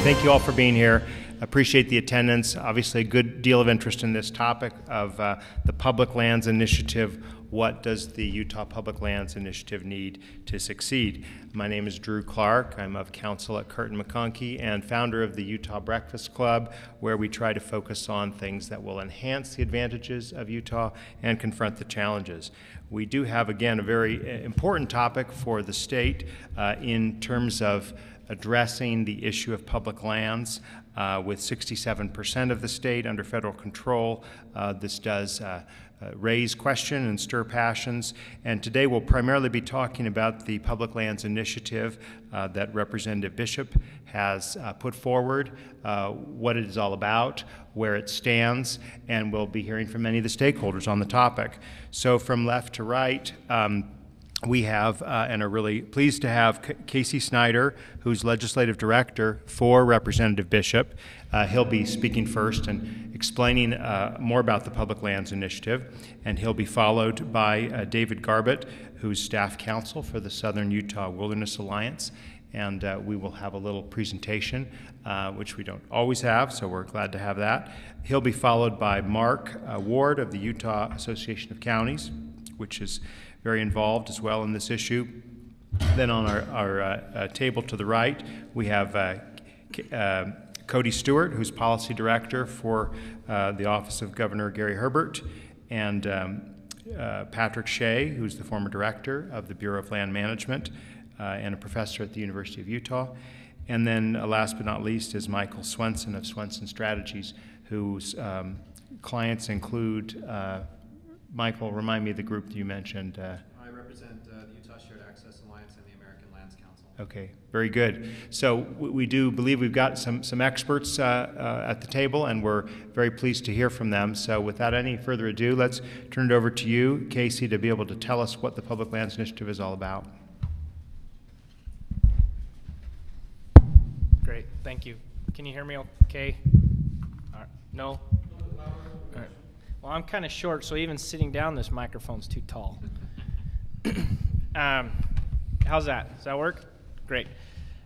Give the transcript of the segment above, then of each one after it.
Thank you all for being here. Appreciate the attendance. Obviously, a good deal of interest in this topic of the Public Lands Initiative. What does the Utah Public Lands Initiative need to succeed? My name is Drew Clark. I'm of Counsel at Kirton, McConkie, and founder of the Utah Breakfast Club, where we try to focus on things that will enhance the advantages of Utah and confront the challenges. We do have, again, a very important topic for the state in terms of addressing the issue of public lands. With 67% of the state under federal control, this does raise question and stir passions. And today we'll primarily be talking about the Public Lands Initiative that Representative Bishop has put forward, what it is all about, where it stands, and we'll be hearing from many of the stakeholders on the topic. So from left to right, we have and are really pleased to have Casey Snider, who's Legislative Director for Representative Bishop. He'll be speaking first and explaining more about the Public Lands Initiative, and he'll be followed by David Garbett, who's Staff Counsel for the Southern Utah Wilderness Alliance, and we will have a little presentation, which we don't always have, so we're glad to have that. He'll be followed by Mark Ward of the Utah Association of Counties, which is very involved as well in this issue. Then on our table to the right, we have Cody Stewart, who's Policy Director for the Office of Governor Gary Herbert, and Patrick Shea, who's the former Director of the Bureau of Land Management and a professor at the University of Utah. And then last but not least is Michael Swenson of Swenson Strategies, whose clients include Michael, remind me of the group that you mentioned. I represent the Utah Shared Access Alliance and the American Lands Council. Okay, very good. So we do believe we've got some experts at the table, and we're very pleased to hear from them. So without any further ado, let's turn it over to you, Casey, to be able to tell us what the Public Lands Initiative is all about. Great, thank you. Can you hear me okay? All right. No? All right. Well, I'm kind of short, so even sitting down, this microphone's too tall. How's that? Does that work? Great.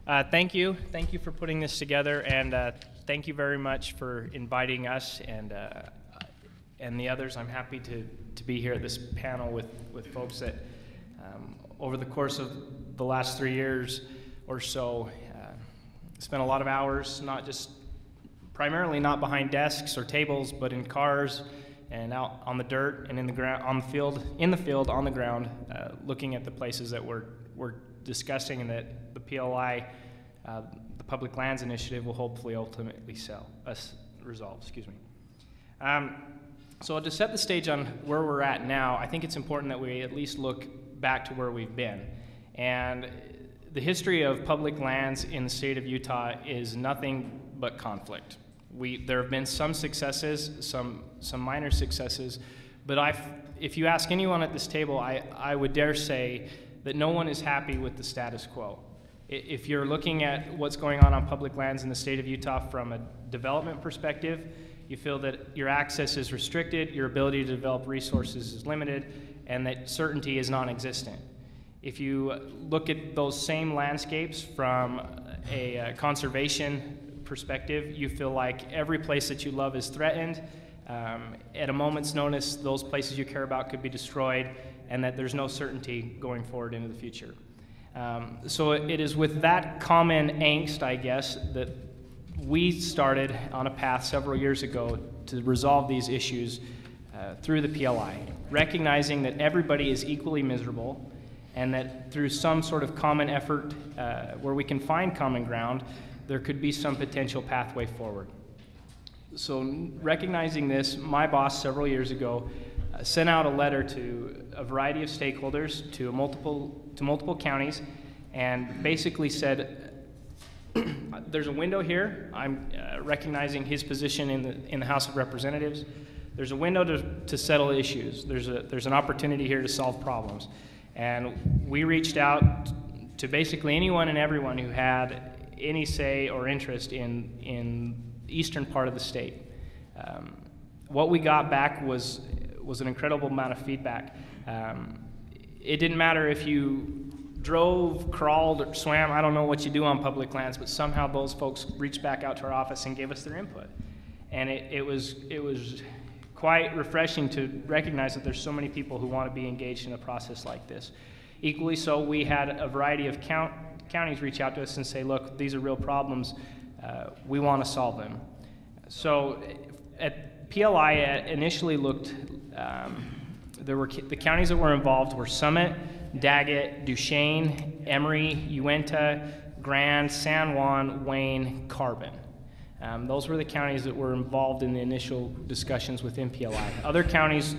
Thank you. Thank you for putting this together, and thank you very much for inviting us and the others. I'm happy to be here at this panel with folks that over the course of the last 3 years or so spent a lot of hours, primarily not behind desks or tables, but in cars and out on the dirt and in the ground, on the field, on the ground, looking at the places that we're discussing and that the PLI, the Public Lands Initiative, will hopefully ultimately resolve. Excuse me. So to set the stage on where we're at now, I think it's important that we at least look back to where we've been. And the history of public lands in the state of Utah is nothing but conflict. There have been some successes, some minor successes, but if you ask anyone at this table, I would dare say that no one is happy with the status quo. If you're looking at what's going on public lands in the state of Utah from a development perspective, you feel that your access is restricted, your ability to develop resources is limited, and that certainty is non-existent. If you look at those same landscapes from a conservation perspective, you feel like every place that you love is threatened. At a moment's notice, those places you care about could be destroyed, and that there's no certainty going forward into the future. So it is with that common angst, I guess, that we started on a path several years ago to resolve these issues through the PLI, recognizing that everybody is equally miserable, and that through some sort of common effort where we can find common ground, there could be some potential pathway forward. So recognizing this, my boss several years ago sent out a letter to a variety of stakeholders, to multiple counties, and basically said, there's a window here. I'm recognizing his position in the House of Representatives. There's a window to settle issues. There's an opportunity here to solve problems. And we reached out to basically anyone and everyone who had any say or interest in the eastern part of the state. What we got back was an incredible amount of feedback. It didn't matter if you drove, crawled, or swam. I don't know what you do on public lands, but somehow those folks reached back out to our office and gave us their input. And it was quite refreshing to recognize that there's so many people who want to be engaged in a process like this. Equally so, we had a variety of counties reach out to us and say, look, these are real problems. We want to solve them. So at PLI initially looked, the counties that were involved were Summit, Daggett, Duchesne, Emory, Uinta, Grand, San Juan, Wayne, Carbon. Those were the counties that were involved in the initial discussions with MPLI. Other counties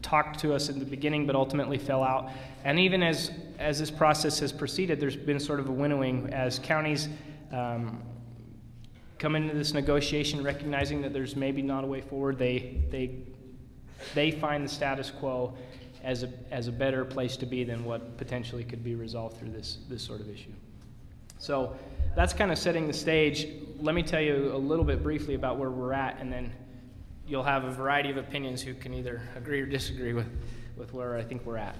talked to us in the beginning but ultimately fell out. And even as this process has proceeded, there's been sort of a winnowing as counties come into this negotiation recognizing that there's maybe not a way forward. They find the status quo as a better place to be than what potentially could be resolved through this sort of issue. So that's kind of setting the stage. Let me tell you a little bit briefly about where we're at, and then you'll have a variety of opinions who can either agree or disagree with where I think we're at.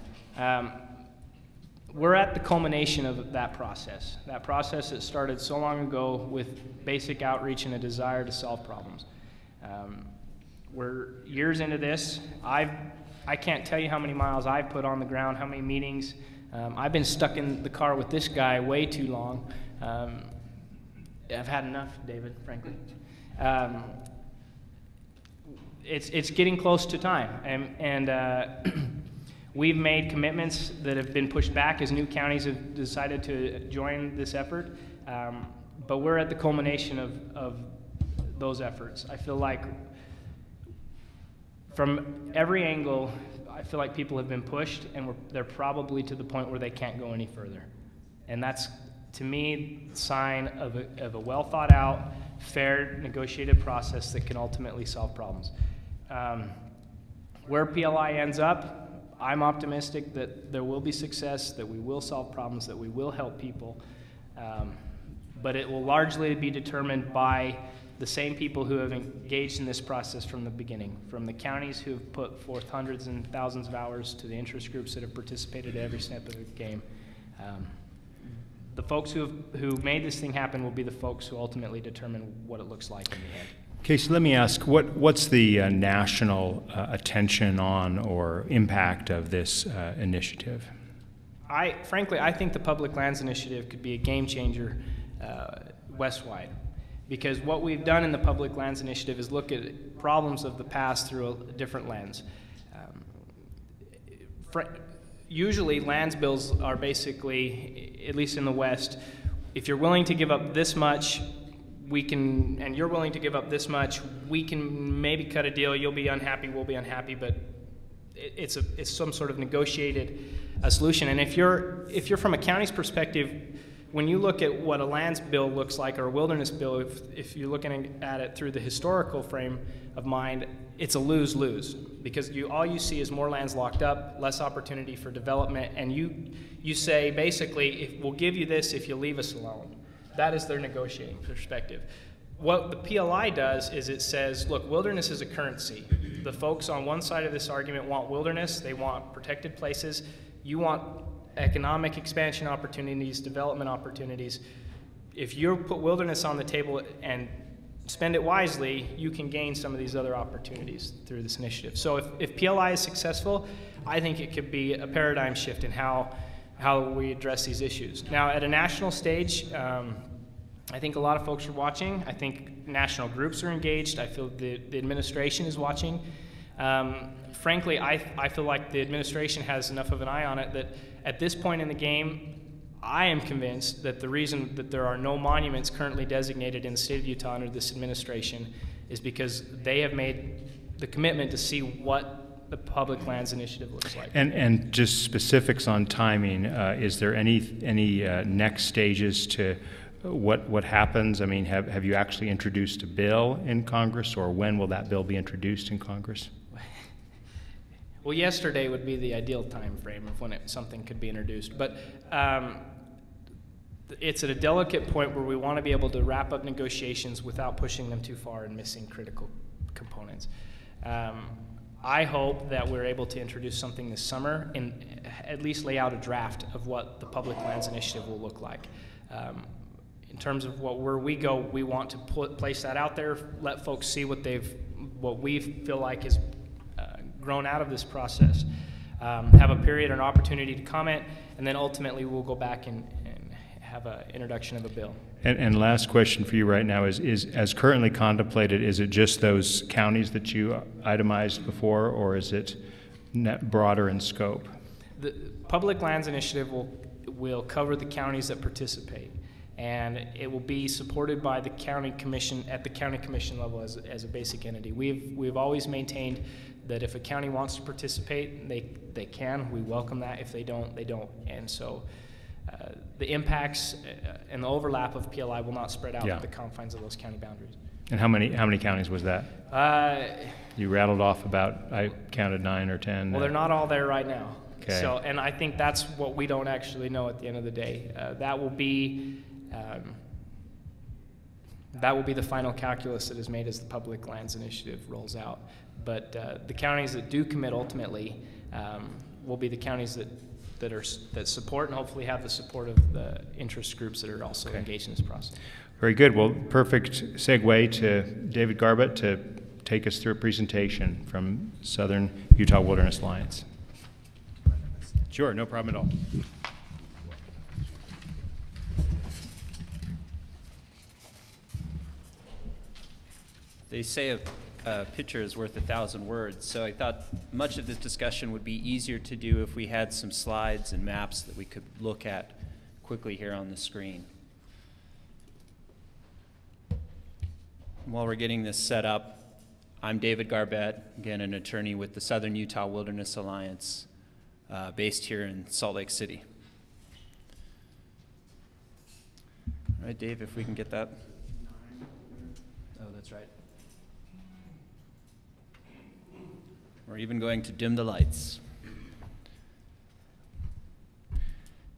We're at the culmination of that process that started so long ago with basic outreach and a desire to solve problems. We're years into this. I can't tell you how many miles I've put on the ground, how many meetings. I've been stuck in the car with this guy way too long. I've had enough, David, frankly. It's getting close to time, and we've made commitments that have been pushed back as new counties have decided to join this effort, but we're at the culmination of those efforts. I feel like from every angle, I feel like people have been pushed, and they're probably to the point where they can't go any further. And that's, to me, a sign of a well-thought-out, fair, negotiated process that can ultimately solve problems. Where PLI ends up, I'm optimistic that there will be success, that we will solve problems, that we will help people, but it will largely be determined by the same people who have engaged in this process from the beginning, from the counties who have put forth hundreds and thousands of hours to the interest groups that have participated at every step of the game. The folks who made this thing happen will be the folks who ultimately determine what it looks like in the end. Okay, so let me ask, what's the national attention on or impact of this initiative? Frankly, I think the Public Lands Initiative could be a game changer westwide, because what we've done in the Public Lands Initiative is look at problems of the past through a different lens. Usually, lands bills are basically, at least in the West, if you're willing to give up this much, we can, and you're willing to give up this much, we can maybe cut a deal, you'll be unhappy, we'll be unhappy, but it's some sort of negotiated solution. And if you're from a county's perspective, when you look at what a lands bill looks like, or a wilderness bill, if you're looking at it through the historical frame of mind, it's a lose-lose, because all you see is more lands locked up, less opportunity for development, and you say, basically, we'll give you this if you leave us alone. That is their negotiating perspective. What the PLI does is it says, look, wilderness is a currency. The folks on one side of this argument want wilderness, they want protected places. You want economic expansion opportunities, development opportunities. If you put wilderness on the table and spend it wisely, you can gain some of these other opportunities through this initiative. So if PLI is successful, I think it could be a paradigm shift in how we address these issues. Now, at a national stage, I think a lot of folks are watching. I think national groups are engaged. I feel the administration is watching. Frankly, I feel like the administration has enough of an eye on it that at this point in the game, I am convinced that the reason that there are no monuments currently designated in the state of Utah under this administration is because they have made the commitment to see what the Public Lands Initiative looks like. And just specifics on timing, is there any next stages to what happens? I mean, have you actually introduced a bill in Congress, or when will that bill be introduced in Congress? Well, yesterday would be the ideal time frame of when something could be introduced, but it's at a delicate point where we want to be able to wrap up negotiations without pushing them too far and missing critical components. I hope that we're able to introduce something this summer and at least lay out a draft of what the Public Lands Initiative will look like. In terms of where we go, we want to place that out there, let folks see what we feel like has grown out of this process. Have a period, an opportunity to comment, and then ultimately we'll go back and have an introduction of a bill. And last question for you right now is as currently contemplated, is it just those counties that you itemized before, or is it broader in scope? The Public Lands Initiative will cover the counties that participate, and it will be supported by the county commission at the county commission level as a basic entity. We've always maintained that if a county wants to participate, they can. We welcome that. If they don't, they don't. And so the impacts and the overlap of PLI will not spread out at the confines of those county boundaries. And how many counties was that? You rattled off about, I counted 9 or 10. Well, they're not all there right now. Okay. So, and I think that's what we don't actually know at the end of the day. That will be the final calculus that is made as the Public Lands Initiative rolls out. But the counties that do commit ultimately will be the counties that support and hopefully have the support of the interest groups that are also engaged in this process. Very good. Well, perfect segue to David Garbett to take us through a presentation from Southern Utah Wilderness Alliance. Sure, no problem at all. They say a picture is worth 1,000 words, so I thought much of this discussion would be easier to do if we had some slides and maps that we could look at quickly here on the screen. While we're getting this set up, I'm David Garbett, again an attorney with the Southern Utah Wilderness Alliance, based here in Salt Lake City. All right, Dave, if we can get that. Oh, that's right. We're even going to dim the lights.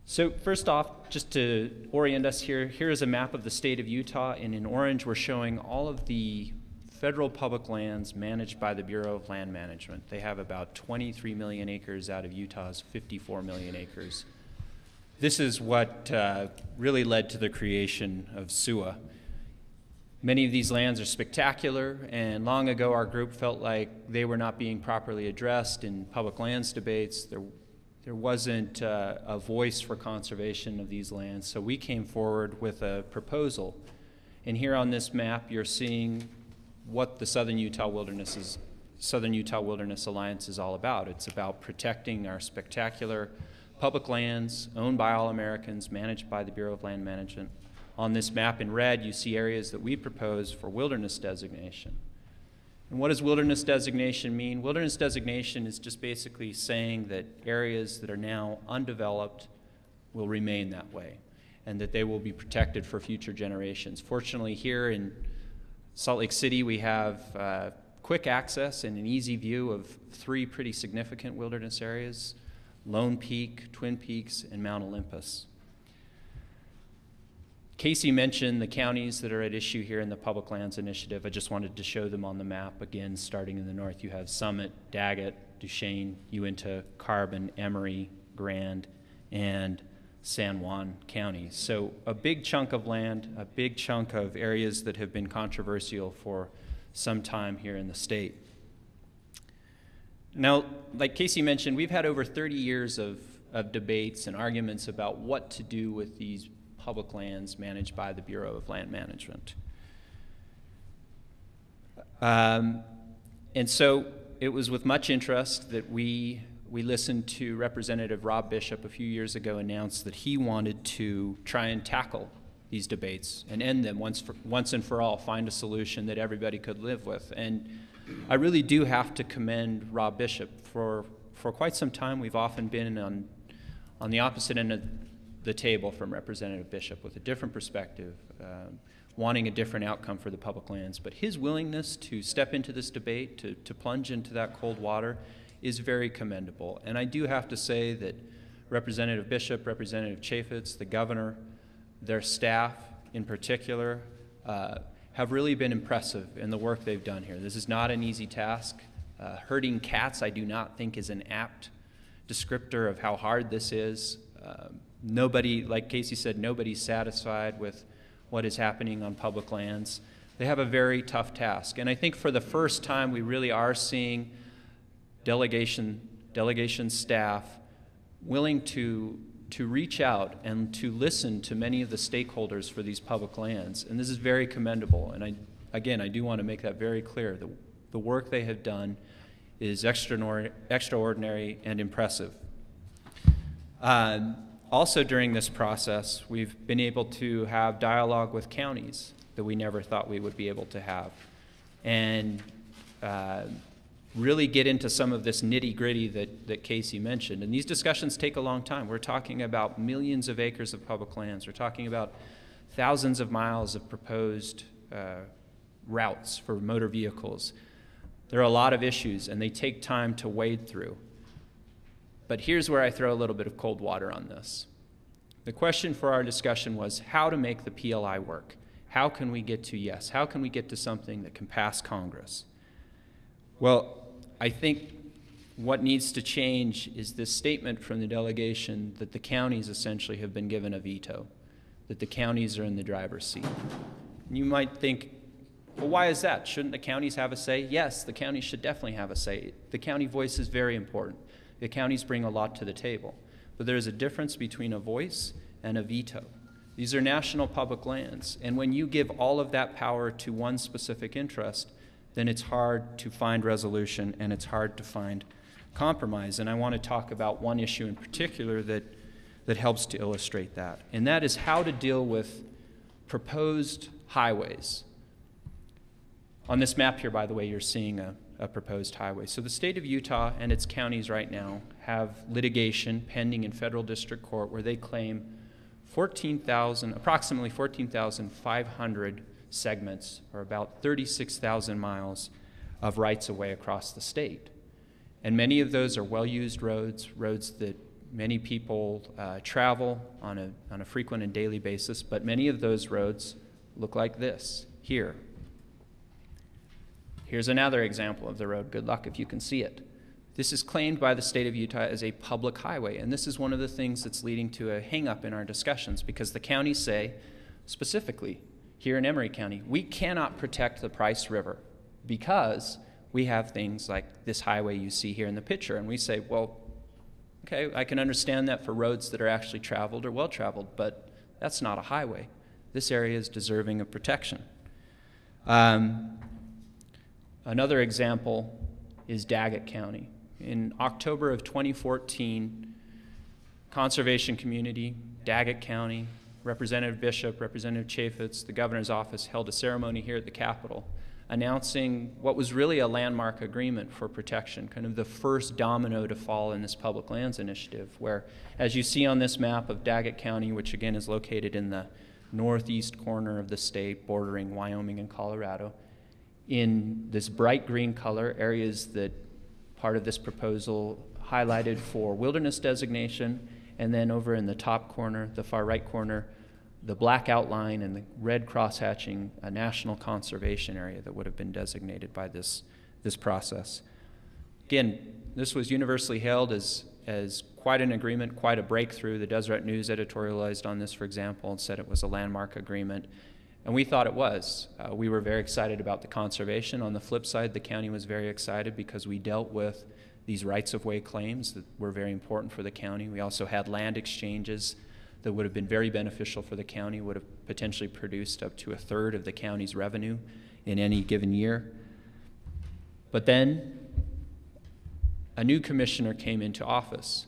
So first off, just to orient us here, here is a map of the state of Utah, and in orange we're showing all of the federal public lands managed by the Bureau of Land Management. They have about 23 million acres out of Utah's 54 million acres. This is what really led to the creation of SUA. Many of these lands are spectacular, and long ago our group felt like they were not being properly addressed in public lands debates. There wasn't a voice for conservation of these lands, so we came forward with a proposal. And here on this map you're seeing what the Southern Utah Wilderness Alliance is all about. It's about protecting our spectacular public lands owned by all Americans, managed by the Bureau of Land Management. On this map in red, you see areas that we propose for wilderness designation. And what does wilderness designation mean? Wilderness designation is just basically saying that areas that are now undeveloped will remain that way, and that they will be protected for future generations. Fortunately, here in Salt Lake City, we have quick access and an easy view of 3 pretty significant wilderness areas: Lone Peak, Twin Peaks, and Mount Olympus. Casey mentioned the counties that are at issue here in the Public Lands Initiative. I just wanted to show them on the map. Again, starting in the north, you have Summit, Daggett, Duchesne, Uinta, Carbon, Emory, Grand, and San Juan counties. So a big chunk of land, a big chunk of areas that have been controversial for some time here in the state. Now, like Casey mentioned, we've had over 30 years of debates and arguments about what to do with these public lands managed by the Bureau of Land Management. And so it was with much interest that we listened to Representative Rob Bishop a few years ago announce that he wanted to try and tackle these debates and end them once and for all, find a solution that everybody could live with. And I really do have to commend Rob Bishop. For quite some time, we've often been on the opposite end of the table from Representative Bishop with a different perspective, wanting a different outcome for the public lands. But his willingness to step into this debate, to plunge into that cold water, is very commendable. And I do have to say that Representative Bishop, Representative Chaffetz, the governor, their staff in particular, have really been impressive in the work they've done here. This is not an easy task. Herding cats, I do not think, is an apt descriptor of how hard this is. Nobody, like Casey said, nobody's satisfied with what is happening on public lands. They have a very tough task. And I think for the first time, we really are seeing delegation staff willing to reach out and to listen to many of the stakeholders for these public lands. And this is very commendable. And I do want to make that very clear. The work they have done is extraordinary and impressive. Also during this process, we've been able to have dialogue with counties that we never thought we would be able to have, and really get into some of this nitty-gritty that Casey mentioned. And these discussions take a long time. We're talking about millions of acres of public lands. We're talking about thousands of miles of proposed routes for motor vehicles. There are a lot of issues, and they take time to wade through. But here's where I throw a little bit of cold water on this. The question for our discussion was how to make the PLI work. How can we get to yes? How can we get to something that can pass Congress? Well, I think what needs to change is this statement from the delegation that the counties essentially have been given a veto, that the counties are in the driver's seat. And you might think, well, why is that? Shouldn't the counties have a say? Yes, the counties should definitely have a say. The county voice is very important. The counties bring a lot to the table. But there's a difference between a voice and a veto. These are national public lands. And when you give all of that power to one specific interest, then it's hard to find resolution and it's hard to find compromise. And I want to talk about one issue in particular that helps to illustrate that. And that is how to deal with proposed highways. On this map here, by the way, you're seeing a proposed highway. So the state of Utah and its counties right now have litigation pending in federal district court where they claim approximately 14,500 segments, or about 36,000 miles of rights-of-way across the state. And many of those are well-used roads that many people travel on a frequent and daily basis, but many of those roads look like this here. Here's another example of the road. Good luck if you can see it. This is claimed by the state of Utah as a public highway, and this is one of the things that's leading to a hang-up in our discussions, because the counties say, specifically here in Emery County, we cannot protect the Price River because we have things like this highway you see here in the picture. And we say, well, okay, I can understand that for roads that are actually traveled or well-traveled, but that's not a highway. This area is deserving of protection. Another example is Daggett County. In October of 2014, conservation community, Daggett County, Representative Bishop, Representative Chaffetz, the governor's office held a ceremony here at the Capitol announcing what was really a landmark agreement for protection, kind of the first domino to fall in this public lands initiative, where, as you see on this map of Daggett County, which again is located in the northeast corner of the state bordering Wyoming and Colorado, in this bright green color, areas that part of this proposal highlighted for wilderness designation, and then over in the top corner, the far right corner, the black outline and the red crosshatching, a national conservation area that would have been designated by this process. Again, this was universally hailed as quite an agreement, quite a breakthrough. The Deseret News editorialized on this, for example, and said it was a landmark agreement. And we thought it was. We were very excited about the conservation. On the flip side, the county was very excited because we dealt with these rights-of-way claims that were very important for the county. We also had land exchanges that would have been very beneficial for the county, would have potentially produced up to a third of the county's revenue in any given year. But then a new commissioner came into office,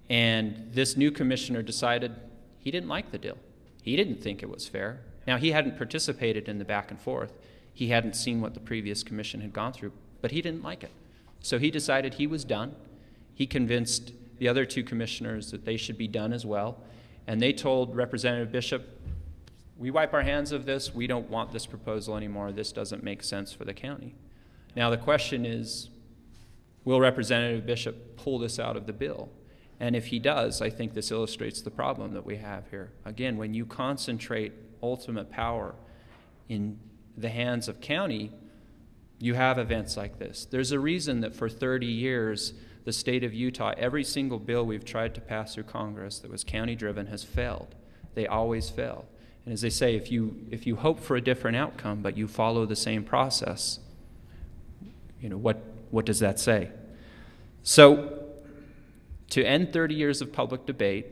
and this new commissioner decided he didn't like the deal. He didn't think it was fair. Now, he hadn't participated in the back and forth. He hadn't seen what the previous commission had gone through, but he didn't like it. So he decided he was done. He convinced the other two commissioners that they should be done as well. And they told Representative Bishop, we wipe our hands of this. We don't want this proposal anymore. This doesn't make sense for the county. Now, the question is, will Representative Bishop pull this out of the bill? And if he does, I think this illustrates the problem that we have here. Again, when you concentrate ultimate power in the hands of county You have events like this. There's a reason that for 30 years, the state of Utah, every single bill we've tried to pass through Congress that was county-driven has failed. They always fail. And as they say, if you hope for a different outcome, but you follow the same process, you know, what does that say? So, to end 30 years of public debate,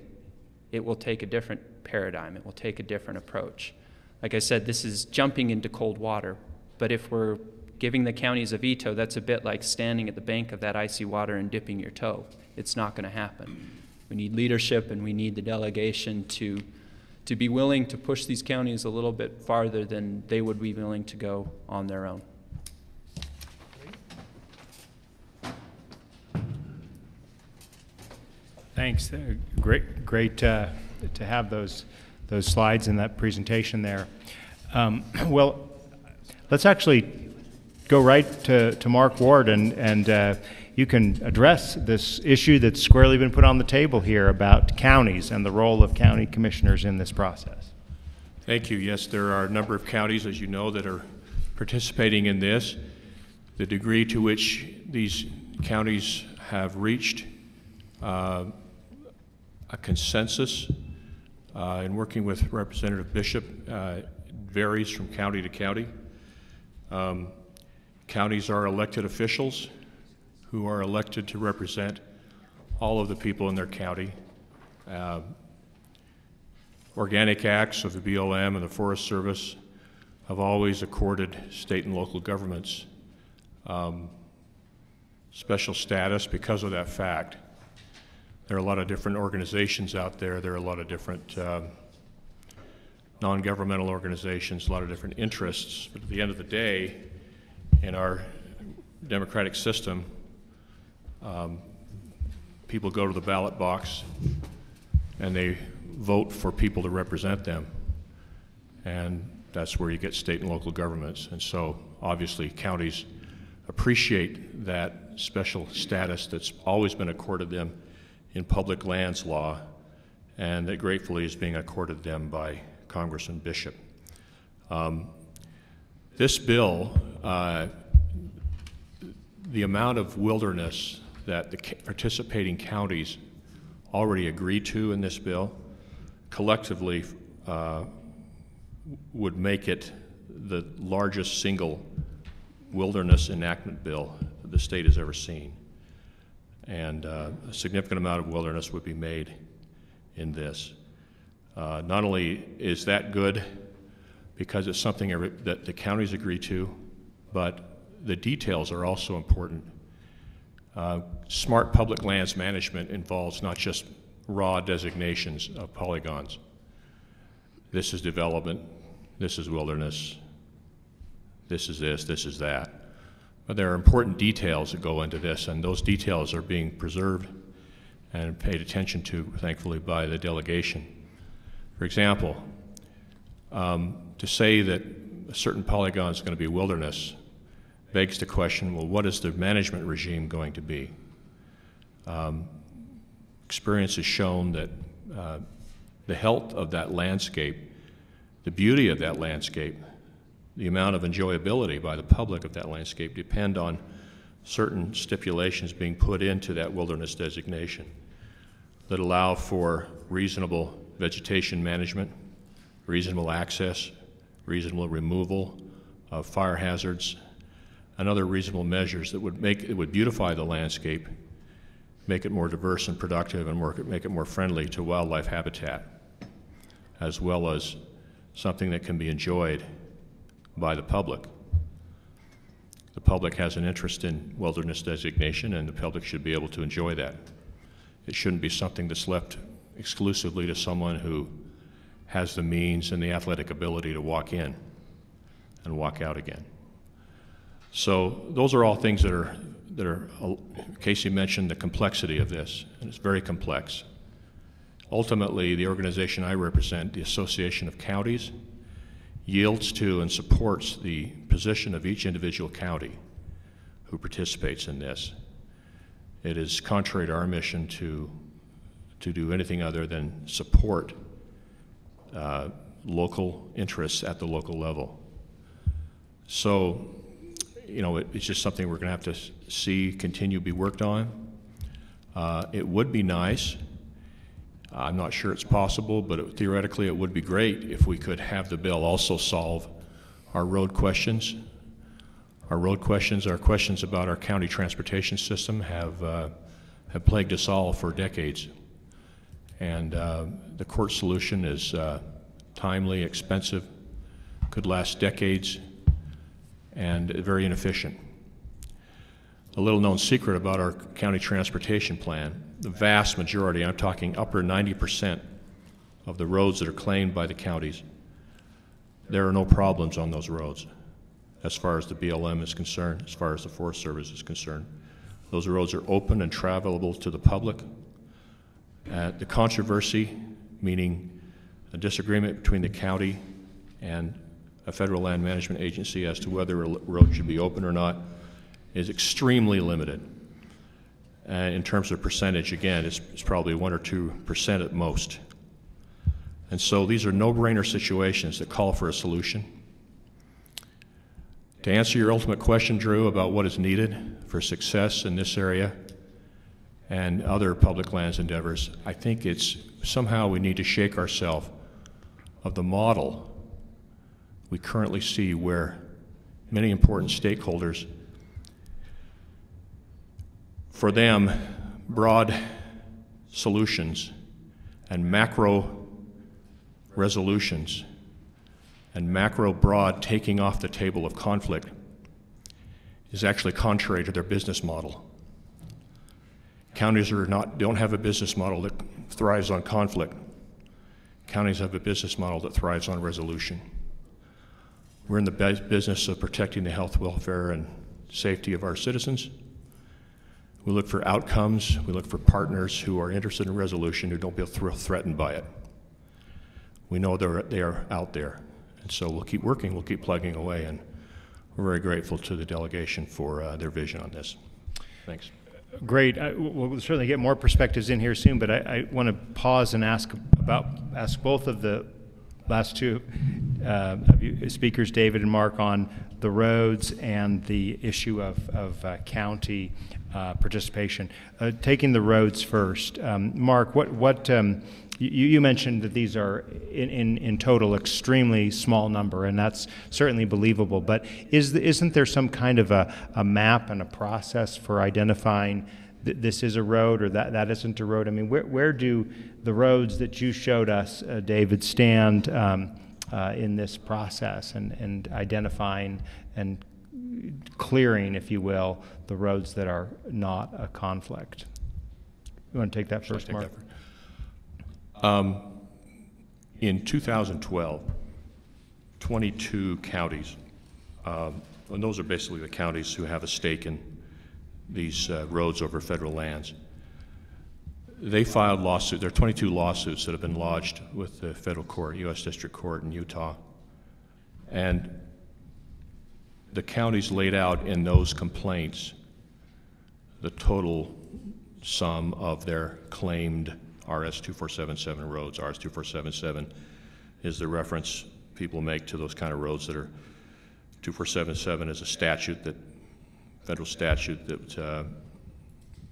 it will take a different paradigm. It will take a different approach. Like I said, this is jumping into cold water. But if we're giving the counties a veto, that's a bit like standing at the bank of that icy water and dipping your toe. It's not going to happen. We need leadership, and we need the delegation to be willing to push these counties a little bit farther than they would be willing to go on their own. Thanks. Great to have those slides and that presentation there. Well, let's actually go right to Mark Ward, and you can address this issue that's squarely been put on the table here about counties and the role of county commissioners in this process. Thank you. Yes, there are a number of counties, as you know, that are participating in this. The degree to which these counties have reached a consensus in working with Representative Bishop varies from county to county. Counties are elected officials who are elected to represent all of the people in their county. Organic acts of the BLM and the Forest Service have always accorded state and local governments special status because of that fact. There are a lot of different organizations out there. There are a lot of different non-governmental organizations, a lot of different interests. But at the end of the day, in our democratic system, people go to the ballot box and they vote for people to represent them. And that's where you get state and local governments. And so obviously counties appreciate that special status that's always been accorded them in public lands law, and that gratefully is being accorded them by Congressman Bishop. This bill, the amount of wilderness that the participating counties already agreed to in this bill collectively would make it the largest single wilderness enactment bill the state has ever seen. And a significant amount of wilderness would be made in this. Not only is that good because it's something that the counties agree to, but the details are also important. Smart public lands management involves not just raw designations of polygons. This is development, this is wilderness, this is this, this is that. But there are important details that go into this, and those details are being preserved and paid attention to, thankfully, by the delegation. For example, to say that a certain polygon is going to be wilderness begs the question, well, what is the management regime going to be? Experience has shown that the health of that landscape, the beauty of that landscape, the amount of enjoyability by the public of that landscape depend on certain stipulations being put into that wilderness designation that allow for reasonable vegetation management, reasonable access, reasonable removal of fire hazards, and other reasonable measures that would beautify the landscape, make it more diverse and productive, and make it more friendly to wildlife habitat, as well as something that can be enjoyed by the public. The public has an interest in wilderness designation, and the public should be able to enjoy that. It shouldn't be something that's left exclusively to someone who has the means and the athletic ability to walk in and walk out again. So those are all things that are Casey mentioned the complexity of this, and it's very complex. Ultimately, the organization I represent, the Association of Counties, yields to and supports the position of each individual county who participates in this. It is contrary to our mission to do anything other than support local interests at the local level. So, you know, it's just something we're going to have to see continue to be worked on. It would be nice. I'm not sure it's possible, but theoretically it would be great if we could have the bill also solve our road questions. Our road questions, our questions about our county transportation system have plagued us all for decades. And the court solution is timely, expensive, could last decades, and very inefficient. A little known secret about our county transportation plan, the vast majority, I'm talking upper 90% of the roads that are claimed by the counties, there are no problems on those roads as far as the BLM is concerned, as far as the Forest Service is concerned. Those roads are open and travelable to the public. The controversy, meaning a disagreement between the county and a federal land management agency as to whether a road should be open or not, is extremely limited. In terms of percentage, again, it's probably 1 or 2% at most. And so these are no-brainer situations that call for a solution. To answer your ultimate question, Drew, about what is needed for success in this area and other public lands endeavors, I think it's somehow we need to shake ourselves of the model we currently see where many important stakeholders, for them, broad solutions and macro resolutions and macro broad taking off the table of conflict is actually contrary to their business model. Counties don't have a business model that thrives on conflict. Counties have a business model that thrives on resolution. We're in the business of protecting the health, welfare, and safety of our citizens. We look for outcomes. We look for partners who are interested in resolution, who don't feel threatened by it. We know they are out there. And so we'll keep working, we'll keep plugging away, and we're very grateful to the delegation for their vision on this. Thanks. Great. We'll certainly get more perspectives in here soon, but I want to pause and ask both of the last two speakers, David and Mark, on the roads and the issue of county participation. Taking the roads first, Mark, you mentioned that these are in total extremely small number, and that's certainly believable. But isn't there some kind of a map and a process for identifying this is a road or that isn't a road? I mean, where do the roads that you showed us, David, stand in this process and identifying and clearing, if you will, the roads that are not a conflict? You want to take that first, Mark? In 2012, 22 counties, and those are basically the counties who have a stake in these roads over federal lands, they filed lawsuits. There are 22 lawsuits that have been lodged with the federal court, U.S. District Court in Utah. And the counties laid out in those complaints the total sum of their claimed RS-2477 roads. RS-2477 is the reference people make to those kind of roads that are 2477 is a statute that, federal statute that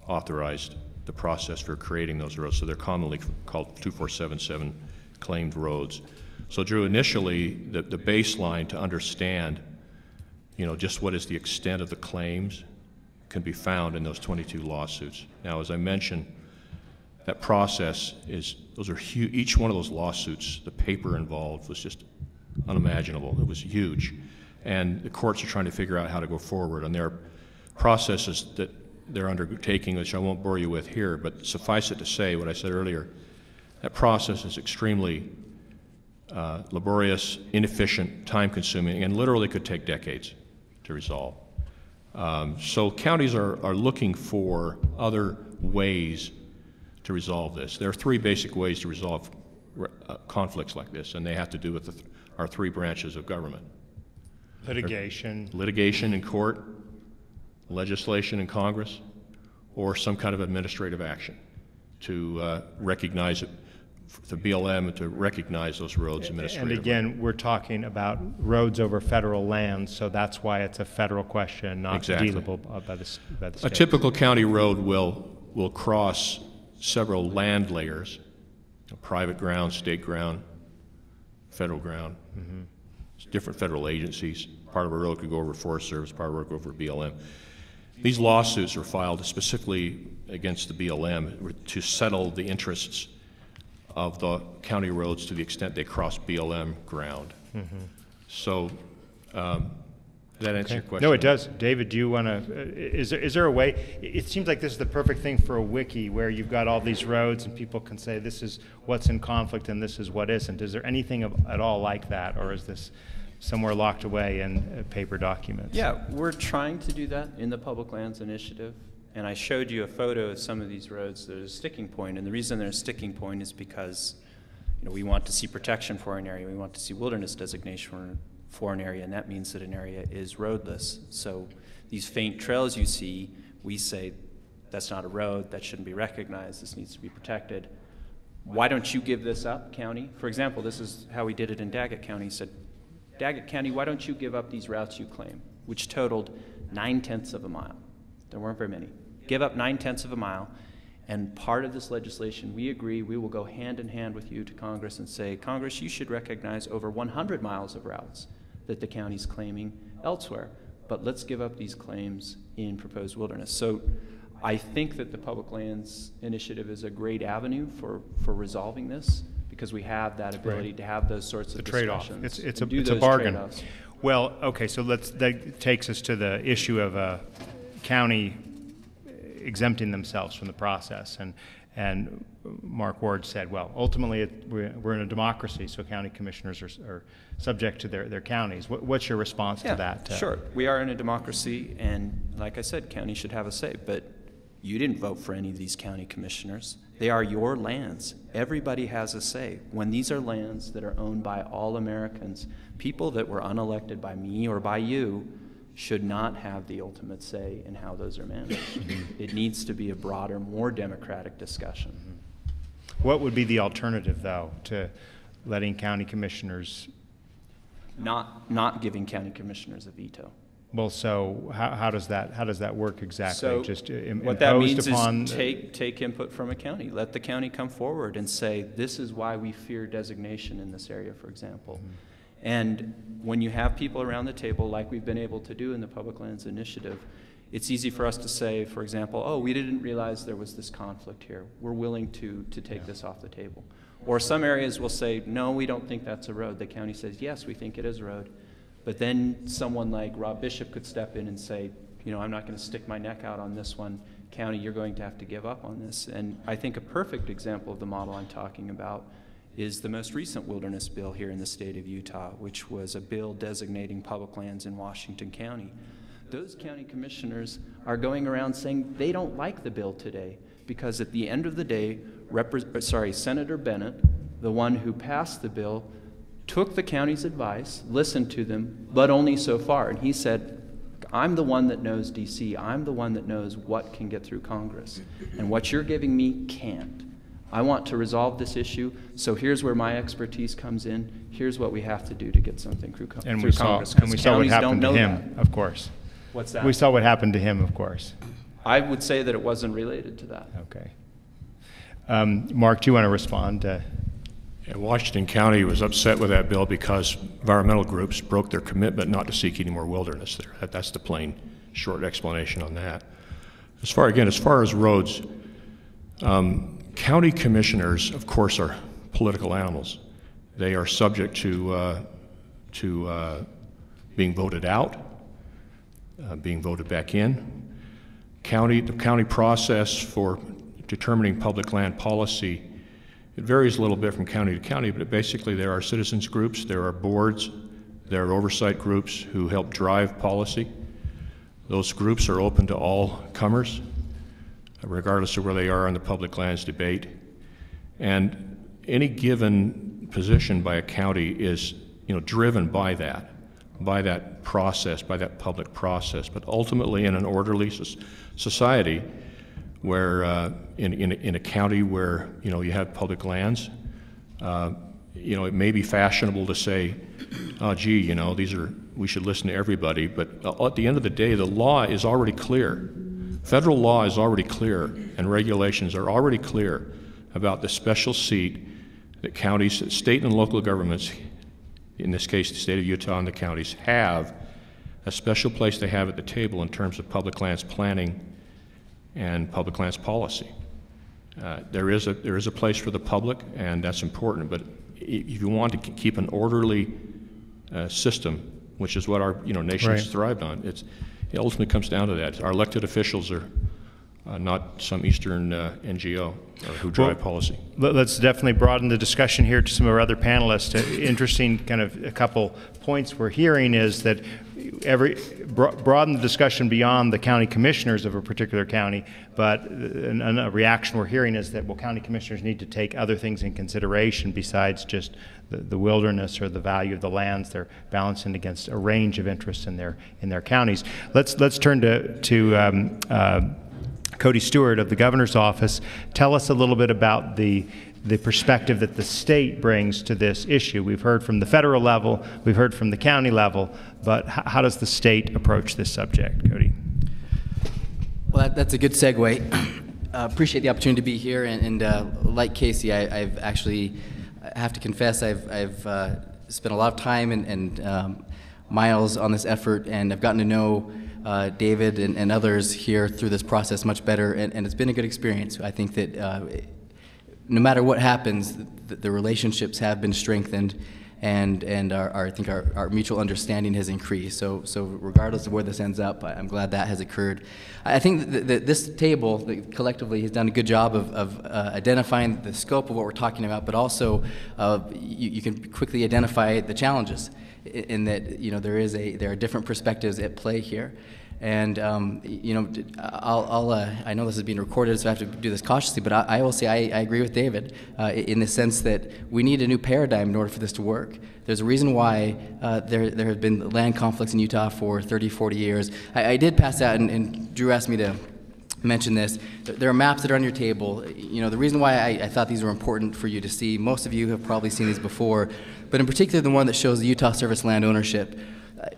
authorized the process for creating those roads. So they're commonly called 2477 claimed roads. So Drew, initially the baseline to understand, you know, just what is the extent of the claims can be found in those 22 lawsuits. Now, as I mentioned, that process is, those are huge. Each one of those lawsuits, the paper involved was just unimaginable. It was huge. And the courts are trying to figure out how to go forward. And there are processes that they're undertaking, which I won't bore you with here, but suffice it to say what I said earlier, that process is extremely laborious, inefficient, time-consuming, and literally could take decades to resolve. So counties are looking for other ways to resolve this. There are three basic ways to resolve conflicts like this, and they have to do with our three branches of government. Litigation in court, legislation in Congress, or some kind of administrative action to recognize the BLM to recognize those roads administratively. And again, we're talking about roads over federal lands, so that's why it's a federal question, not Exactly. dealable by the states. A typical county road will cross several land layers, private ground, state ground, federal ground, different federal agencies. Part of a road could go over Forest Service, part of a road could go over BLM. These lawsuits are filed specifically against the BLM to settle the interests of the county roads to the extent they cross BLM ground. So that answer your question? No, it does. David, do you want to, is there a way, it seems like this is the perfect thing for a wiki where you've got all these roads and people can say this is what's in conflict and this is what isn't. Is there anything at all like that, or is this somewhere locked away in paper documents? Yeah, we're trying to do that in the Public Lands Initiative. And I showed you a photo of some of these roads. There's a sticking point, and the reason there's a sticking point is because we want to see protection for an area. We want to see wilderness designation for an area, and that means that an area is roadless. So these faint trails you see, we say that's not a road, that shouldn't be recognized, this needs to be protected. Why don't you give this up, county? For example, this is how we did it in Daggett County. He said, Daggett County, why don't you give up these routes you claim, which totaled 9/10 of a mile. There weren't very many. Give up 9/10 of a mile, and part of this legislation, we agree, we will go hand in hand with you to Congress and say, Congress, you should recognize over 100 miles of routes that the county's claiming elsewhere, but let's give up these claims in proposed wilderness. So I think that the Public Lands Initiative is a great avenue for resolving this, because we have that ability to have those sorts of discussions. It's a bargain. Well, okay, so that takes us to the issue of a county exempting themselves from the process, and Mark Ward said, well, ultimately we're in a democracy, so county commissioners are subject to their counties. What's your response to that? Sure, we are in a democracy, and like I said, counties should have a say, but you didn't vote for any of these county commissioners. They are your lands. Everybody has a say. When these are lands that are owned by all Americans, people that were unelected by me or by you should not have the ultimate say in how those are managed. It needs to be a broader, more democratic discussion. What would be the alternative, though, to letting county commissioners? Not giving county commissioners a veto. Well, so how does that work exactly? So just what that means upon is take input from a county. Let the county come forward and say, this is why we fear designation in this area, for example. And when you have people around the table, like we've been able to do in the Public Lands Initiative, it's easy for us to say, for example, oh, we didn't realize there was this conflict here. We're willing to take this off the table. Or some areas will say, no, we don't think that's a road. The county says, yes, we think it is a road. But then someone like Rob Bishop could step in and say, I'm not going to stick my neck out on this one. County, you're going to have to give up on this. And I think a perfect example of the model I'm talking about is the most recent wilderness bill here in the state of Utah, which was a bill designating public lands in Washington County. Those county commissioners are going around saying they don't like the bill today because at the end of the day, Senator Bennett, the one who passed the bill, took the county's advice, listened to them, but only so far. And he said, I'm the one that knows D.C. I'm the one that knows what can get through Congress. And what you're giving me can't. I want to resolve this issue, so here's where my expertise comes in. Here's what we have to do to get something through Congress. And we saw what happened to him, of course. What's that? We saw what happened to him, of course. I would say that it wasn't related to that. Okay. Mark, do you want to respond? Washington County was upset with that bill because environmental groups broke their commitment not to seek any more wilderness there. That's the plain, short explanation on that. As far as roads, county commissioners, of course, are political animals. They are subject to being voted out, being voted back in. The county process for determining public land policy, it varies a little bit from county to county, but basically there are citizens groups, there are boards, there are oversight groups who help drive policy. Those groups are open to all comers, regardless of where they are in the public lands debate. And any given position by a county is driven by that process, by that public process. But ultimately in an orderly society where in a county where you have public lands, You know, it may be fashionable to say, oh, gee, you know, we should listen to everybody, but at the end of the day, the law is already clear. Federal law is already clear, and regulations are already clear about the special seat that counties, state and local governments, in this case the state of Utah and the counties, have a special place they have at the table in terms of public lands planning and public lands policy. There is a place for the public, and that's important, but if you want to keep an orderly system, which is what our nation has thrived on, it ultimately comes down to that. Our elected officials are not some Eastern NGO who drive policy. Let's definitely broaden the discussion here to some of our other panelists. Interesting kind of a couple points we're hearing is that broaden the discussion beyond the county commissioners of a particular county, but a reaction we're hearing is that, well, county commissioners need to take other things in consideration besides just the wilderness or the value of the lands they're balancing against a range of interests in their counties. Let's turn to Cody Stewart of the governor's office. Tell us a little bit about the perspective that the state brings to this issue. We've heard from the federal level, we've heard from the county level, but how does the state approach this subject, Cody? Well, that's a good segue. Appreciate the opportunity to be here, and like Casey, I've actually, I have to confess, I've spent a lot of time and miles on this effort, and I've gotten to know David and others here through this process much better, and it's been a good experience. I think that no matter what happens, the relationships have been strengthened, and I think our mutual understanding has increased. So regardless of where this ends up, I'm glad that has occurred. I think that this table collectively has done a good job of identifying the scope of what we're talking about, but also you can quickly identify the challenges in that there are different perspectives at play here. And I know this is being recorded, so I have to do this cautiously, but I will say I agree with David in the sense that we need a new paradigm in order for this to work. There's a reason why there have been land conflicts in Utah for 30, 40 years. I did pass out, and Drew asked me to mention this. There are maps that are on your table. The reason why I thought these were important for you to see, most of you have probably seen these before, but in particular the one that shows the Utah Service land ownership.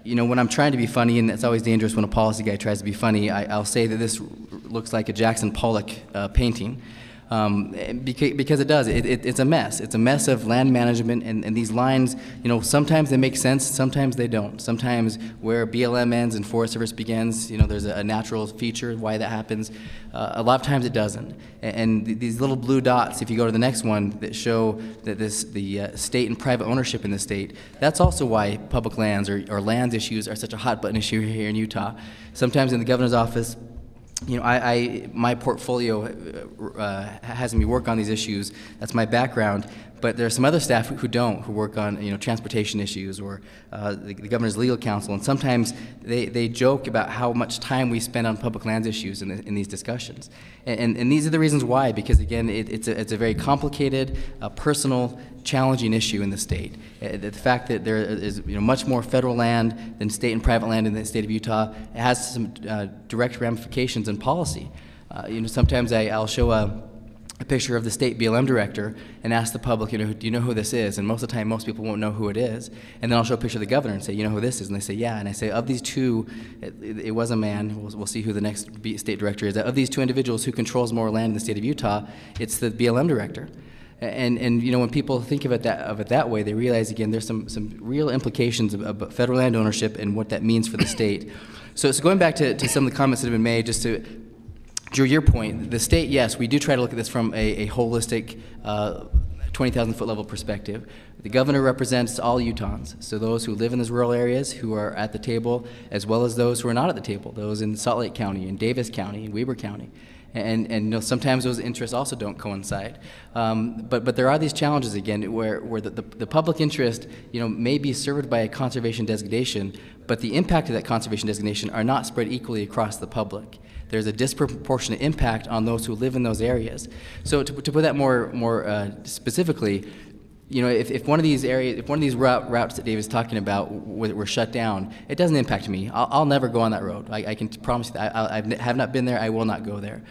When I'm trying to be funny, and it's always dangerous when a policy guy tries to be funny, I'll say that this looks like a Jackson Pollock painting. Because it does. It's a mess. It's a mess of land management, and these lines, sometimes they make sense, sometimes they don't. Sometimes where BLM ends and Forest Service begins, there's a natural feature why that happens. A lot of times it doesn't. And these little blue dots, if you go to the next one, that show that the state and private ownership in the state, that's also why public lands or lands issues are such a hot button issue here in Utah. Sometimes in the governor's office, my portfolio has me work on these issues. That's my background. But there are some other staff who work on transportation issues or the governor's legal counsel. And sometimes they joke about how much time we spend on public lands issues in these discussions. And these are the reasons why, because again, it's a very complicated, personal, challenging issue in the state. The fact that there is much more federal land than state and private land in the state of Utah, it has some direct ramifications in policy. Sometimes I'll show a picture of the state BLM director and ask the public, do you know who this is? And most of the time, most people won't know who it is. And then I'll show a picture of the governor and say, you know who this is? And they say, yeah. And I say, of these two, it was a man. We'll see who the next state director is. Of these two individuals, who controls more land in the state of Utah? It's the BLM director. And when people think of it that way, they realize, again, there's some real implications of federal land ownership and what that means for the state. So going back to some of the comments that have been made, just to Drew, your point, the state, yes, we do try to look at this from a holistic 20,000-foot level perspective. The governor represents all Utahns, so those who live in those rural areas who are at the table, as well as those who are not at the table, those in Salt Lake County, in Davis County, in Weber County. And sometimes those interests also don't coincide. But there are these challenges, again, where the public interest may be served by a conservation designation, but the impact of that conservation designation are not spread equally across the public. There's a disproportionate impact on those who live in those areas. So to put that more specifically, if one of these areas, if one of these routes that Dave is talking about were shut down, it doesn't impact me. I'll never go on that road. I can promise you that. I have not been there. I will not go there.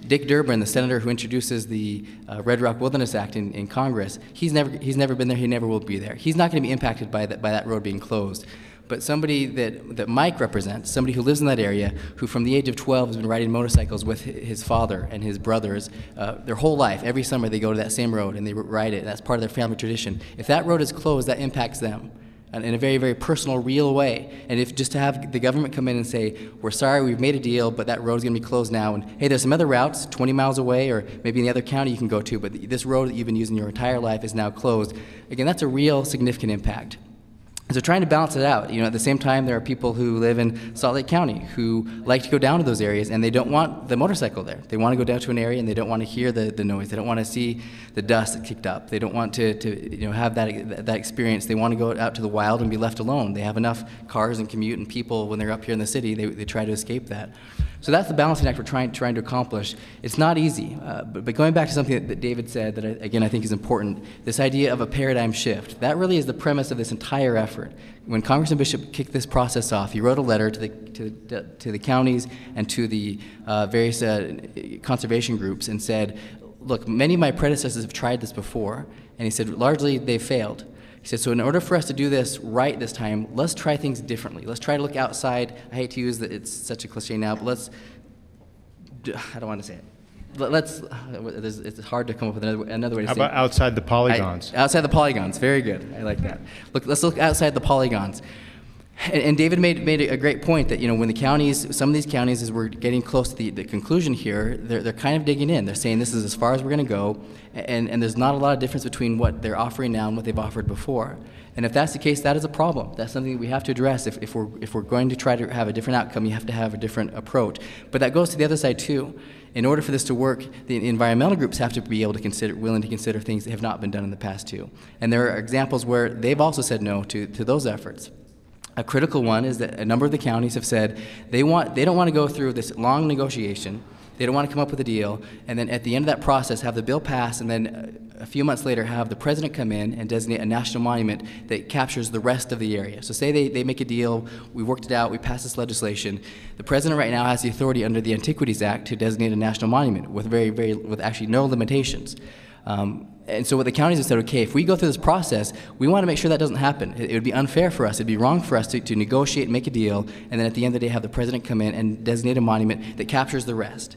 Dick Durbin, the senator who introduces the Red Rock Wilderness Act in Congress, he's never been there. He never will be there. He's not going to be impacted by that road being closed. But somebody that Mike represents, somebody who lives in that area, who from the age of 12 has been riding motorcycles with his father and his brothers their whole life. Every summer they go to that same road and they ride it. That's part of their family tradition. If that road is closed, that impacts them in a very, very personal, real way. And if just to have the government come in and say, we're sorry, we've made a deal, but that road's going to be closed now, and hey, there's some other routes 20 miles away or maybe in the other county you can go to, but this road that you've been using your entire life is now closed. Again, that's a real significant impact. And so trying to balance it out, at the same time, there are people who live in Salt Lake County who like to go down to those areas and they don't want the motorcycle there. They want to go down to an area and they don't want to hear the noise. They don't want to see the dust kicked up. They don't want to have that experience. They want to go out to the wild and be left alone. They have enough cars and commute and people when they're up here in the city. They try to escape that. So that's the balancing act we're trying to accomplish. It's not easy, but going back to something that David said that, again, I think is important, this idea of a paradigm shift, that really is the premise of this entire effort. When Congressman Bishop kicked this process off, he wrote a letter to the counties and to the various conservation groups and said, look, many of my predecessors have tried this before, and he said, largely they've failed. He said, so in order for us to do this right this time, let's try things differently. Let's try to look outside. I hate to use it's such a cliche now, but I don't want to say it. It's hard to come up with another way to say it. How about outside the polygons? Outside the polygons, very good. I like that. Let's look outside the polygons. And David made a great point that, when the counties, some of these counties, as we're getting close to the conclusion here, they're kind of digging in. They're saying this is as far as we're going to go, and there's not a lot of difference between what they're offering now and what they've offered before. And if that's the case, that is a problem. That's something that we have to address. If we're going to try to have a different outcome, you have to have a different approach. But that goes to the other side too. In order for this to work, the environmental groups have to be able to willing to consider things that have not been done in the past too. And there are examples where they've also said no to those efforts. A critical one is that a number of the counties have said they don't want to go through this long negotiation. They don't want to come up with a deal, and then at the end of that process have the bill pass, and then a few months later have the president come in and designate a national monument that captures the rest of the area. So say they make a deal, we worked it out, we passed this legislation. The president right now has the authority under the Antiquities Act to designate a national monument with with actually no limitations. And so what the counties have said, okay, if we go through this process, we want to make sure that doesn't happen. It would be unfair for us. It would be wrong for us to negotiate and make a deal, and then at the end of the day have the president come in and designate a monument that captures the rest.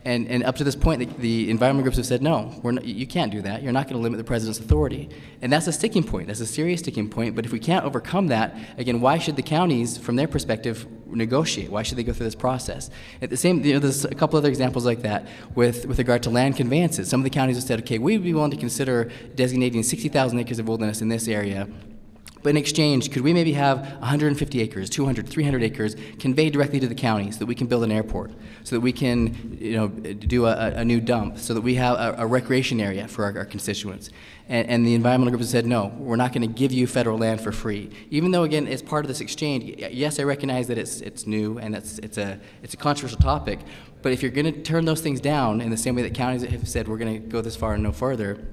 And up to this point, the environmental groups have said, no, you can't do that. You're not going to limit the president's authority. And that's a sticking point. That's a serious sticking point. But if we can't overcome that, again, why should the counties, from their perspective, negotiate? Why should they go through this process? At the same, there's a couple other examples like that with regard to land conveyances. Some of the counties have said, okay, we'd be willing to consider designating 60,000 acres of wilderness in this area. But in exchange, could we maybe have 150 acres, 200, 300 acres conveyed directly to the county so that we can build an airport, so that we can do a new dump, so that we have a recreation area for our constituents? And the environmental group has said, no, we're not going to give you federal land for free. Even though, again, as part of this exchange, yes, I recognize that it's new and it's a controversial topic, but if you're going to turn those things down in the same way that counties have said we're going to go this far and no further,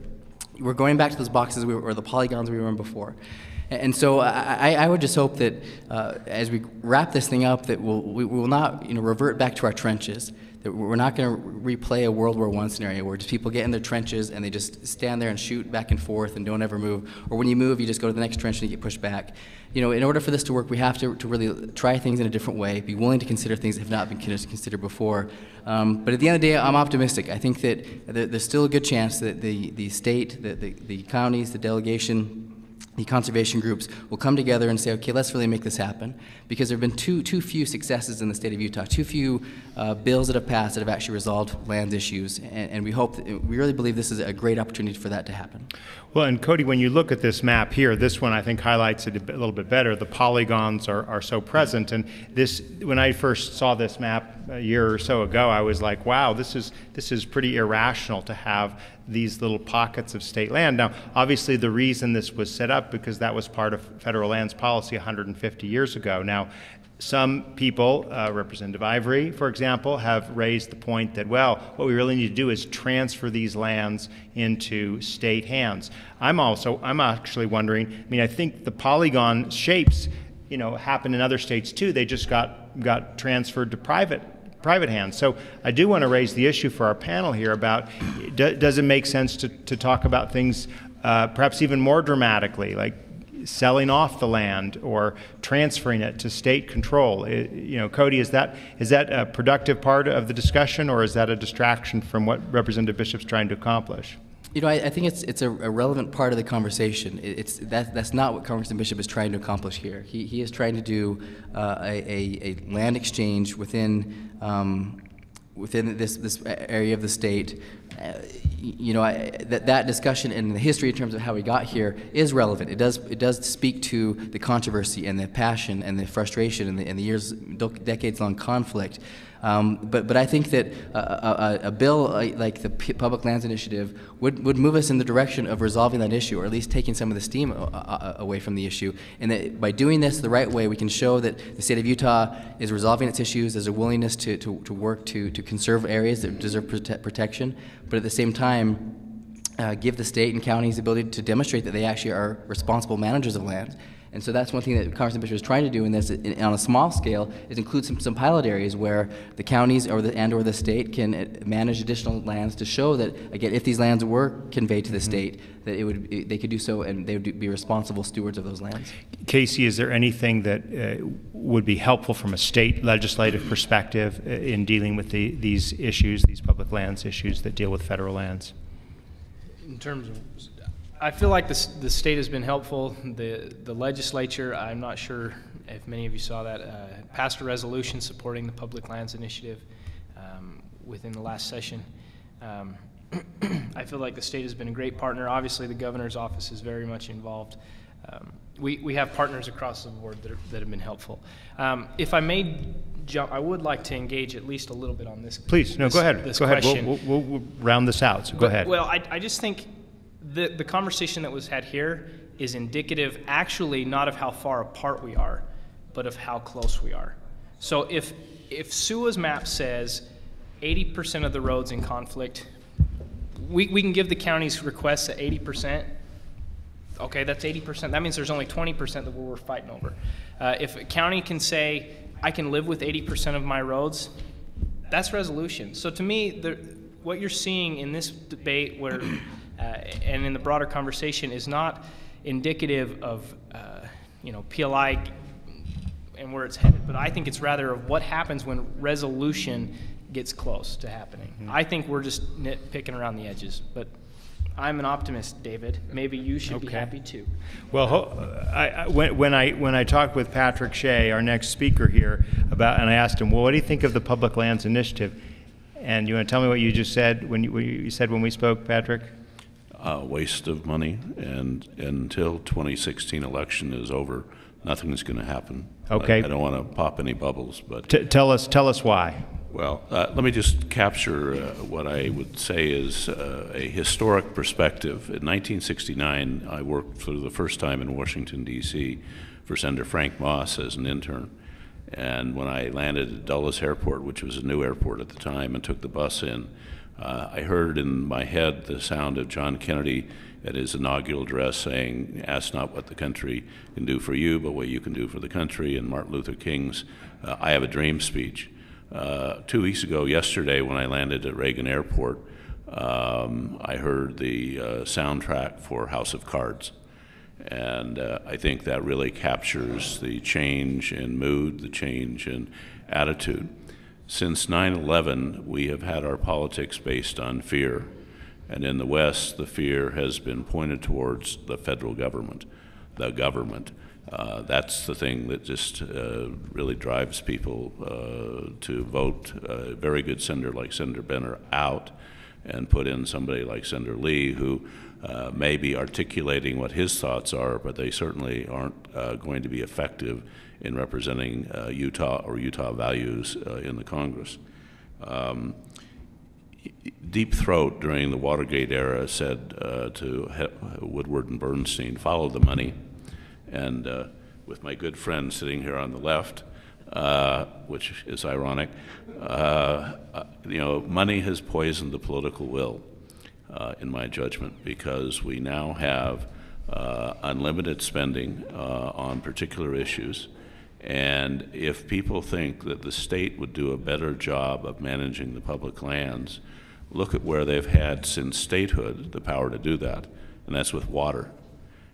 we're going back to those boxes or the polygons we were in before. And so I would just hope that as we wrap this thing up, that we will not revert back to our trenches, that we're not going to replay a World War I scenario where just people get in their trenches and they just stand there and shoot back and forth and don't ever move. Or when you move, you just go to the next trench and you get pushed back. In order for this to work, we have to really try things in a different way, be willing to consider things that have not been considered before. But at the end of the day, I'm optimistic. I think that there's still a good chance that the state, the counties, the delegation, the conservation groups will come together and say, okay, let's really make this happen, because there have been too few successes in the state of Utah, too few bills that have passed that have actually resolved land issues, and we really believe this is a great opportunity for that to happen. Well, and Cody, when you look at this map here, this one I think highlights it a little bit better. The polygons are so present, and this, when I first saw this map a year or so ago, I was like, wow, this is pretty irrational to have these little pockets of state land. Now, obviously the reason this was set up because that was part of federal lands policy 150 years ago. Now, some people, Representative Ivory, for example, have raised the point that, well, what we really need to do is transfer these lands into state hands. I'm actually wondering, I mean, I think the polygon shapes, you know, happen in other states too. They just got transferred to private hands. So I do want to raise the issue for our panel here about, does it make sense to talk about things perhaps even more dramatically, like selling off the land or transferring it to state control? You know, Cody, is that a productive part of the discussion, or is that a distraction from what Representative Bishop's trying to accomplish? You know, I think it's a relevant part of the conversation. That's not what Congressman Bishop is trying to accomplish here. He is trying to do a land exchange within this area of the state. You know, that discussion and the history in terms of how we got here is relevant. It does speak to the controversy and the passion and the frustration and the decades-long conflict. But I think that a bill like the Public Lands Initiative would move us in the direction of resolving that issue, or at least taking some of the steam away from the issue. And that by doing this the right way, we can show that the state of Utah is resolving its issues. There's a willingness to work to conserve areas that deserve protection, but at the same time, give the state and counties the ability to demonstrate that they actually are responsible managers of land. And so that's one thing that Congressman Bishop is trying to do in this, on a small scale, is include some pilot areas where the counties or the state can manage additional lands to show that, again, if these lands were conveyed to the state, that they could do so and they would be responsible stewards of those lands. Casey, is there anything that would be helpful from a state legislative perspective in dealing with these issues, these public lands issues that deal with federal lands? In terms of, I feel like the state has been helpful. The legislature, I'm not sure if many of you saw that, passed a resolution supporting the Public Lands Initiative within the last session. I feel like the state has been a great partner. Obviously, the governor's office is very much involved. We have partners across the board that have been helpful. If I may jump, I would like to engage at least a little bit on this. Please, no, go ahead. Go ahead. We'll round this out, so go ahead. Well, I just think the conversation that was had here is indicative, actually, not of how far apart we are, but of how close we are. So if SUA's map says 80% of the roads in conflict, we can give the county's requests at 80%. Okay, that's 80%. That means there's only 20% that we're fighting over. If a county can say, I can live with 80% of my roads, that's resolution. So to me, what you're seeing in this debate where and in the broader conversation is not indicative of PLI and where it's headed, but I think it's rather of what happens when resolution gets close to happening. Mm-hmm. I think we're just nitpicking around the edges, but I'm an optimist, David. Maybe you should be happy too. Well, when I talked with Patrick Shea, our next speaker here, and I asked him, well, what do you think of the Public Lands Initiative? And you want to tell me what you just said when you said when we spoke, Patrick? Waste of money, and until 2016 election is over, nothing's going to happen. Okay. I don't want to pop any bubbles, but tell us why. Well, let me just capture what I would say is a historic perspective. In 1969, I worked for the first time in Washington, D.C. for Senator Frank Moss as an intern. And when I landed at Dulles Airport, which was a new airport at the time, and took the bus in, I heard in my head the sound of John Kennedy at his inaugural address saying, ask not what the country can do for you, but what you can do for the country, and Martin Luther King's I Have a Dream speech. 2 weeks ago, yesterday, when I landed at Reagan Airport, I heard the soundtrack for House of Cards. And I think that really captures the change in mood, the change in attitude. Since 9/11, we have had our politics based on fear. And in the West, the fear has been pointed towards the federal government, the government. That's the thing that just really drives people to vote a very good senator like Senator Benner out and put in somebody like Senator Lee, who may be articulating what his thoughts are, but they certainly aren't going to be effective in representing Utah or Utah values in the Congress. Deep Throat during the Watergate era said to Woodward and Bernstein, follow the money. And with my good friend sitting here on the left, which is ironic. Money has poisoned the political will, in my judgment, because we now have unlimited spending on particular issues. And if people think that the state would do a better job of managing the public lands, look at where they've had since statehood the power to do that, and that's with water.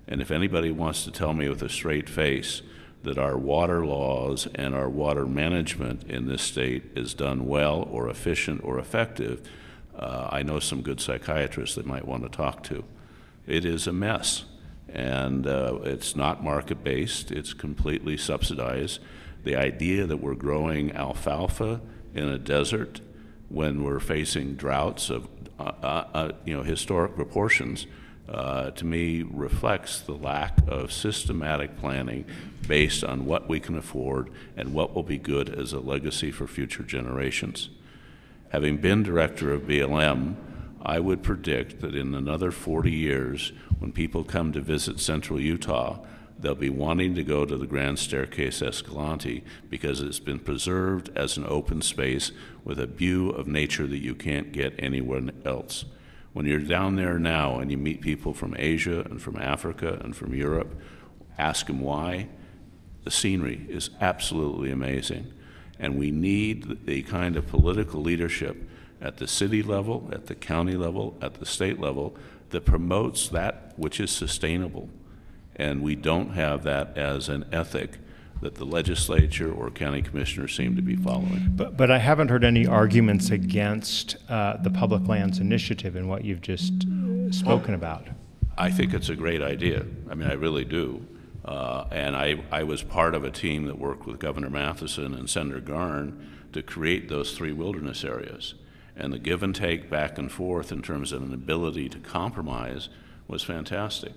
And if anybody wants to tell me with a straight face that our water laws and our water management in this state is done well or efficient or effective, I know some good psychiatrists that might want to talk to. It is a mess. And it's not market-based, it's completely subsidized. The idea that we're growing alfalfa in a desert when we're facing droughts of historic proportions, to me reflects the lack of systematic planning based on what we can afford and what will be good as a legacy for future generations. Having been director of BLM, I would predict that in another 40 years, when people come to visit central Utah, they'll be wanting to go to the Grand Staircase Escalante because it's been preserved as an open space with a view of nature that you can't get anywhere else. When you're down there now and you meet people from Asia and from Africa and from Europe, ask them why. The scenery is absolutely amazing. And we need the kind of political leadership at the city level, at the county level, at the state level, that promotes that which is sustainable. And we don't have that as an ethic that the legislature or county commissioners seem to be following. But I haven't heard any arguments against the Public Lands Initiative in what you've just spoken about. I think it's a great idea. I mean, I really do. And I was part of a team that worked with Governor Matheson and Senator Garn to create those 3 wilderness areas. And the give and take back and forth in terms of an ability to compromise was fantastic.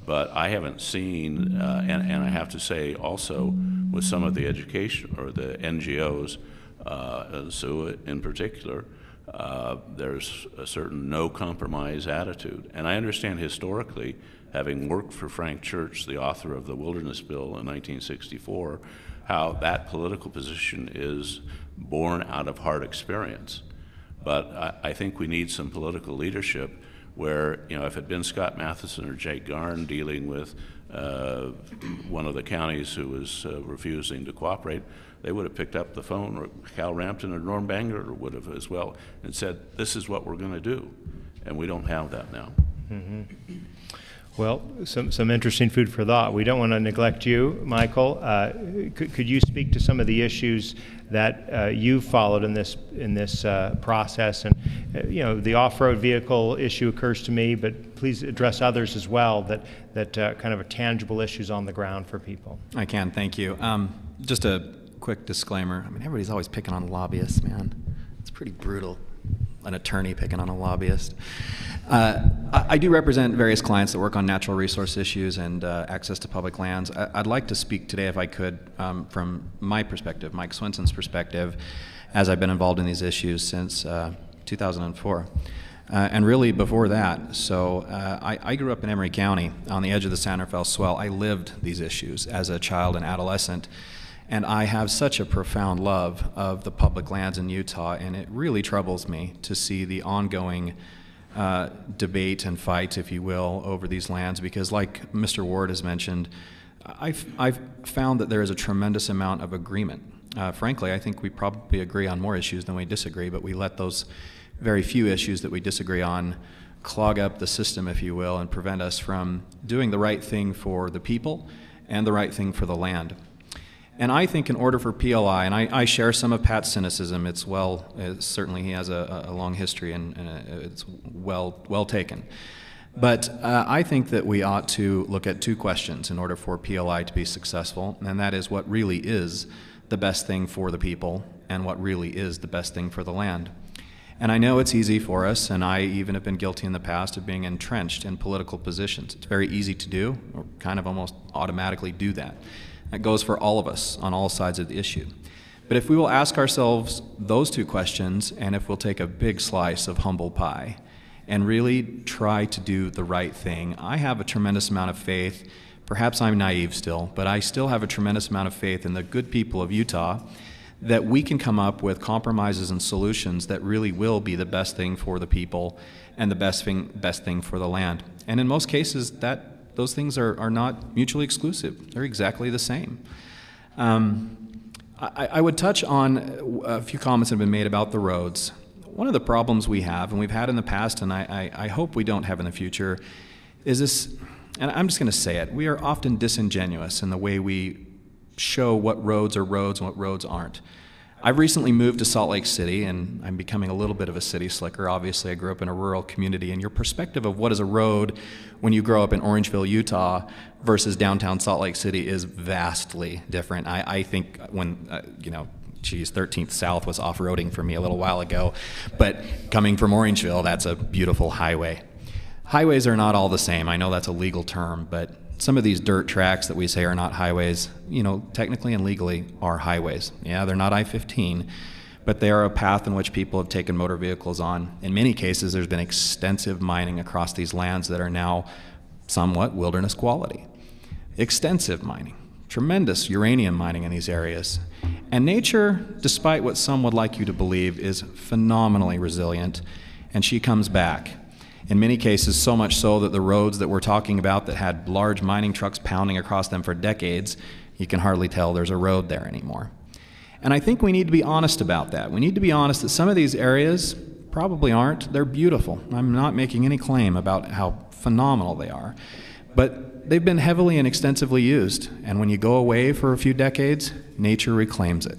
But I haven't seen, and I have to say also with some of the education or the NGOs, SUA in particular, there's a certain no compromise attitude. And I understand historically, having worked for Frank Church, the author of the Wilderness Bill in 1964, how that political position is born out of hard experience. But I think we need some political leadership where, if it had been Scott Matheson or Jake Garn dealing with one of the counties who was refusing to cooperate, they would have picked up the phone, or Cal Rampton or Norm Banger would have as well, and said, this is what we're going to do. And we don't have that now. Mm-hmm. Well, some interesting food for thought. We don't want to neglect you, Michael. Could you speak to some of the issues that you followed in this process? And the off-road vehicle issue occurs to me, but please address others as well that kind of are tangible issues on the ground for people. I can, thank you. Just a quick disclaimer. I mean, everybody's always picking on lobbyists, man. It's pretty brutal. An attorney picking on a lobbyist. I do represent various clients that work on natural resource issues and access to public lands. I'd like to speak today, if I could, from my perspective, Mike Swenson's perspective, as I've been involved in these issues since 2004. And really before that. So I grew up in Emery County on the edge of the San Rafael Swell. I lived these issues as a child and adolescent. And I have such a profound love of the public lands in Utah, and it really troubles me to see the ongoing debate and fight, if you will, over these lands, because like Mr. Ward has mentioned, I've found that there is a tremendous amount of agreement. Frankly, I think we probably agree on more issues than we disagree, but we let those very few issues that we disagree on clog up the system, if you will, and prevent us from doing the right thing for the people and the right thing for the land. And I think in order for PLI, and I share some of Pat's cynicism, certainly he has a long history and it's well taken. But I think that we ought to look at 2 questions in order for PLI to be successful, and that is what really is the best thing for the people and what really is the best thing for the land. And I know it's easy for us, and I even have been guilty in the past of being entrenched in political positions. It's very easy to do, or kind of almost automatically do that. That goes for all of us on all sides of the issue. But if we will ask ourselves those 2 questions, and if we'll take a big slice of humble pie and really try to do the right thing, I have a tremendous amount of faith, perhaps I'm naive still, but I still have a tremendous amount of faith in the good people of Utah that we can come up with compromises and solutions that really will be the best thing for the people and the best thing for the land. And in most cases, those things are not mutually exclusive. They're exactly the same. I would touch on a few comments that have been made about the roads. One of the problems we have, and we've had in the past, and I hope we don't have in the future, is this, and I'm just going to say it, we are often disingenuous in the way we show what roads are roads and what roads aren't. I've recently moved to Salt Lake City, and I'm becoming a little bit of a city slicker. Obviously, I grew up in a rural community, and your perspective of what is a road when you grow up in Orangeville, Utah, versus downtown Salt Lake City is vastly different. I think when, 13th South was off-roading for me a little while ago, but coming from Orangeville, that's a beautiful highway. Highways are not all the same. I know that's a legal term, but some of these dirt tracks that we say are not highways, technically and legally are highways. Yeah, they're not I-15, but they are a path in which people have taken motor vehicles on. In many cases, there's been extensive mining across these lands that are now somewhat wilderness quality. Extensive mining, tremendous uranium mining in these areas. And nature, despite what some would like you to believe, is phenomenally resilient, and she comes back. In many cases, so much so that the roads that we're talking about that had large mining trucks pounding across them for decades, you can hardly tell there's a road there anymore. And I think we need to be honest about that. We need to be honest that some of these areas probably aren't. They're beautiful. I'm not making any claim about how phenomenal they are. But they've been heavily and extensively used. And when you go away for a few decades, nature reclaims it.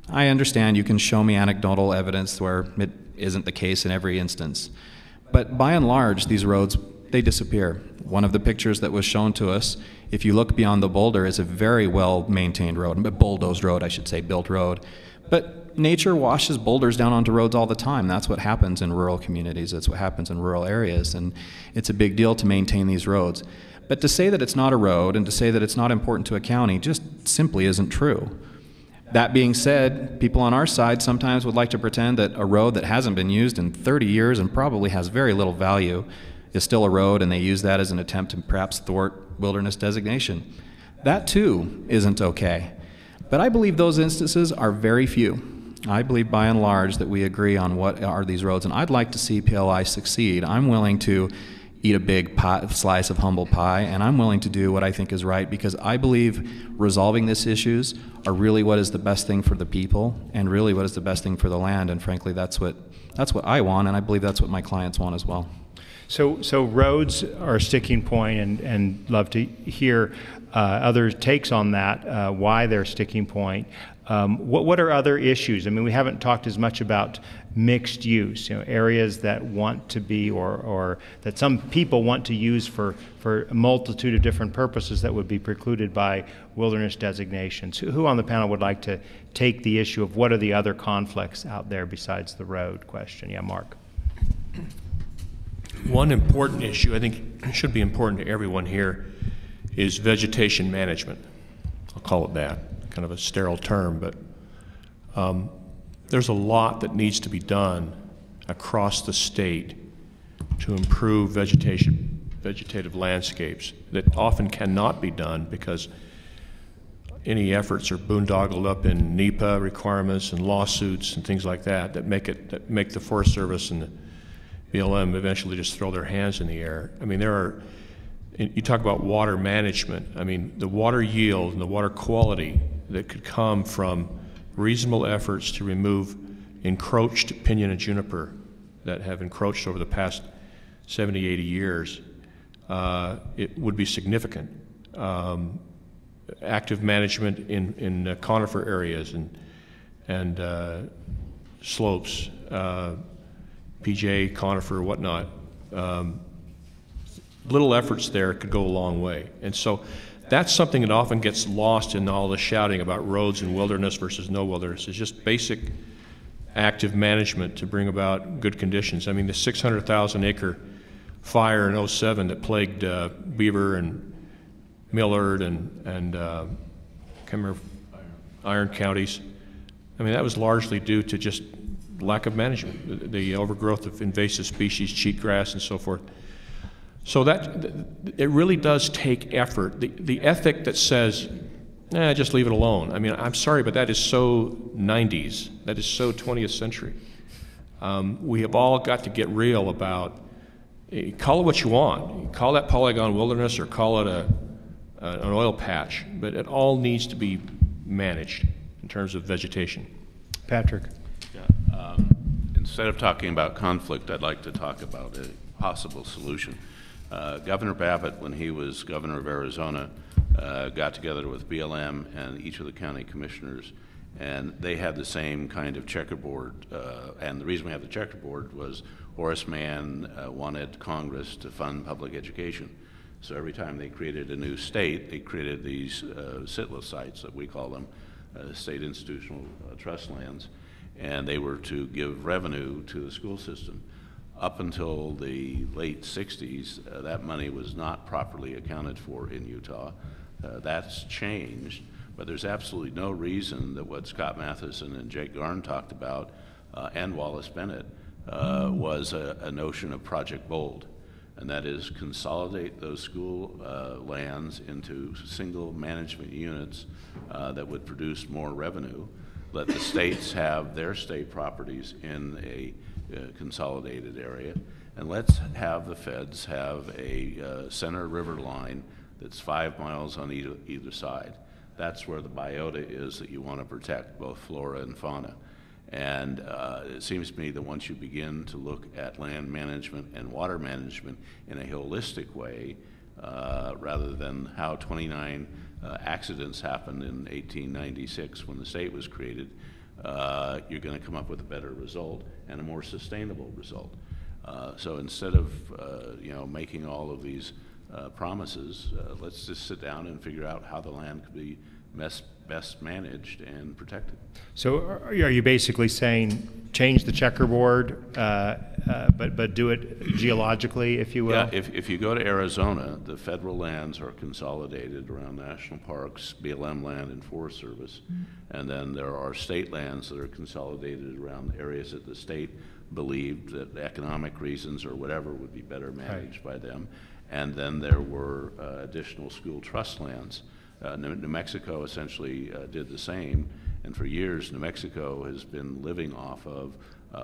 I understand you can show me anecdotal evidence where it isn't the case in every instance. But by and large, these roads, they disappear. One of the pictures that was shown to us, if you look beyond the boulder, is a very well-maintained road, a bulldozed road, I should say, built road. But nature washes boulders down onto roads all the time. That's what happens in rural communities. That's what happens in rural areas, and it's a big deal to maintain these roads. But to say that it's not a road and to say that it's not important to a county just simply isn't true. That being said, people on our side sometimes would like to pretend that a road that hasn't been used in 30 years and probably has very little value is still a road, and they use that as an attempt to perhaps thwart wilderness designation. That too isn't okay. But I believe those instances are very few. I believe by and large that we agree on what are these roads, and I'd like to see PLI succeed. I'm willing to eat a big slice of humble pie, and I'm willing to do what I think is right, because I believe resolving these issues are really what is the best thing for the people and really what is the best thing for the land, and frankly that's what I want, and I believe that's what my clients want as well. So roads are a sticking point, and love to hear other takes on that, why they're a sticking point. What are other issues? I mean, we haven't talked as much about mixed use, areas that want to be or that some people want to use for a multitude of different purposes that would be precluded by wilderness designations. Who on the panel would like to take the issue of what are the other conflicts out there besides the road question? Yeah, Mark. One important issue, I think it should be important to everyone here, is vegetation management. I'll call it that. Kind of a sterile term, but there's a lot that needs to be done across the state to improve vegetative landscapes that often cannot be done because any efforts are boondoggled up in NEPA requirements and lawsuits and things like that that make the Forest Service and the BLM eventually just throw their hands in the air. I mean, you talk about water management. I mean, the water yield and the water quality that could come from reasonable efforts to remove encroached pinyon and juniper that have encroached over the past 70, 80 years, it would be significant. Active management in conifer areas and slopes, PJ, conifer, whatnot. Little efforts there could go a long way. And so that's something that often gets lost in all the shouting about roads and wilderness versus no wilderness. It's just basic active management to bring about good conditions. I mean, the 600,000 acre fire in 07 that plagued Beaver and Millard and Iron counties, I mean, that was largely due to just lack of management, the overgrowth of invasive species, cheatgrass and so forth. So that it really does take effort. The ethic that says, just leave it alone. I mean, I'm sorry, but that is so 90s. That is so 20th century. We have all got to get real about, call it what you want. Call that polygon wilderness or call it an oil patch, but it all needs to be managed in terms of vegetation. Patrick. Yeah, instead of talking about conflict, I'd like to talk about a possible solution. Governor Babbitt, when he was governor of Arizona, got together with BLM and each of the county commissioners, and they had the same kind of checkerboard. And the reason we had the checkerboard was Horace Mann wanted Congress to fund public education. So every time they created a new state, they created these SITLA sites, that we call them, state institutional trust lands, and they were to give revenue to the school system. Up until the late 60s, that money was not properly accounted for in Utah. That's changed, but there's absolutely no reason that what Scott Matheson and Jake Garn talked about, and Wallace Bennett, was a notion of Project Bold, and that is consolidate those school lands into single management units that would produce more revenue. Let the states have their state properties in a consolidated area, and let's have the feds have a center river line that's 5 miles on either side. That's where the biota is that you want to protect, both flora and fauna. And it seems to me that once you begin to look at land management and water management in a holistic way, rather than how 29 accidents happened in 1896 when the state was created, you're going to come up with a better result and a more sustainable result. So instead of making all of these promises, let's just sit down and figure out how the land could be best managed and protected. So are you basically saying change the checkerboard, but do it geologically, if you will? Yeah, if you go to Arizona, the federal lands are consolidated around national parks, BLM land, and Forest Service. And then there are state lands that are consolidated around areas that the state believed that economic reasons or whatever would be better managed by them. And then there were additional school trust lands. New Mexico essentially did the same, and for years New Mexico has been living off of,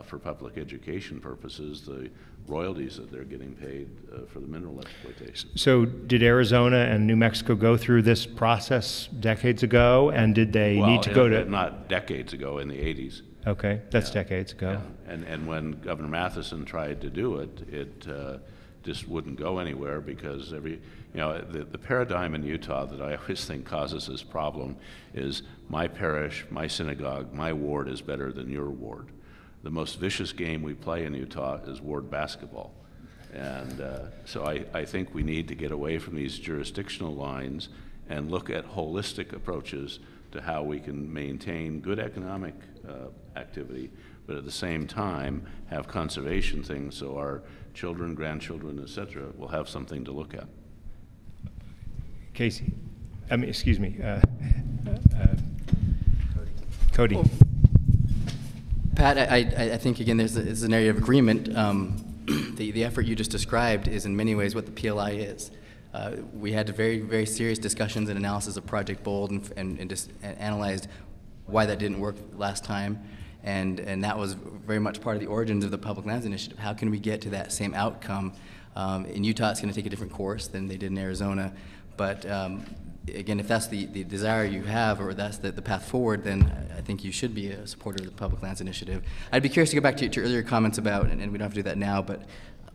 for public education purposes, the royalties that they're getting paid for the mineral exploitation. So did Arizona and New Mexico go through this process decades ago, and did they need to go to... Not decades ago, in the 80s. Okay, that's decades ago. Yeah. And when Governor Matheson tried to do it, it just wouldn't go anywhere, because the paradigm in Utah that I always think causes this problem is my parish, my synagogue, my ward is better than your ward. The most vicious game we play in Utah is ward basketball. And so I think we need to get away from these jurisdictional lines and look at holistic approaches to how we can maintain good economic activity, but at the same time have conservation things so our children, grandchildren, etc., will have something to look at. Casey, excuse me, Cody. Well, Pat, I think again there's an area of agreement. The effort you just described is in many ways what the PLI is. We had very, very serious discussions and analysis of Project Bold and just analyzed why that didn't work last time. And that was very much part of the origins of the Public Lands Initiative. How can we get to that same outcome? In Utah, it's going to take a different course than they did in Arizona. But again, if that's the desire you have, or that's the path forward, then I think you should be a supporter of the Public Lands Initiative. I'd be curious to go back to your earlier comments about, and we don't have to do that now, but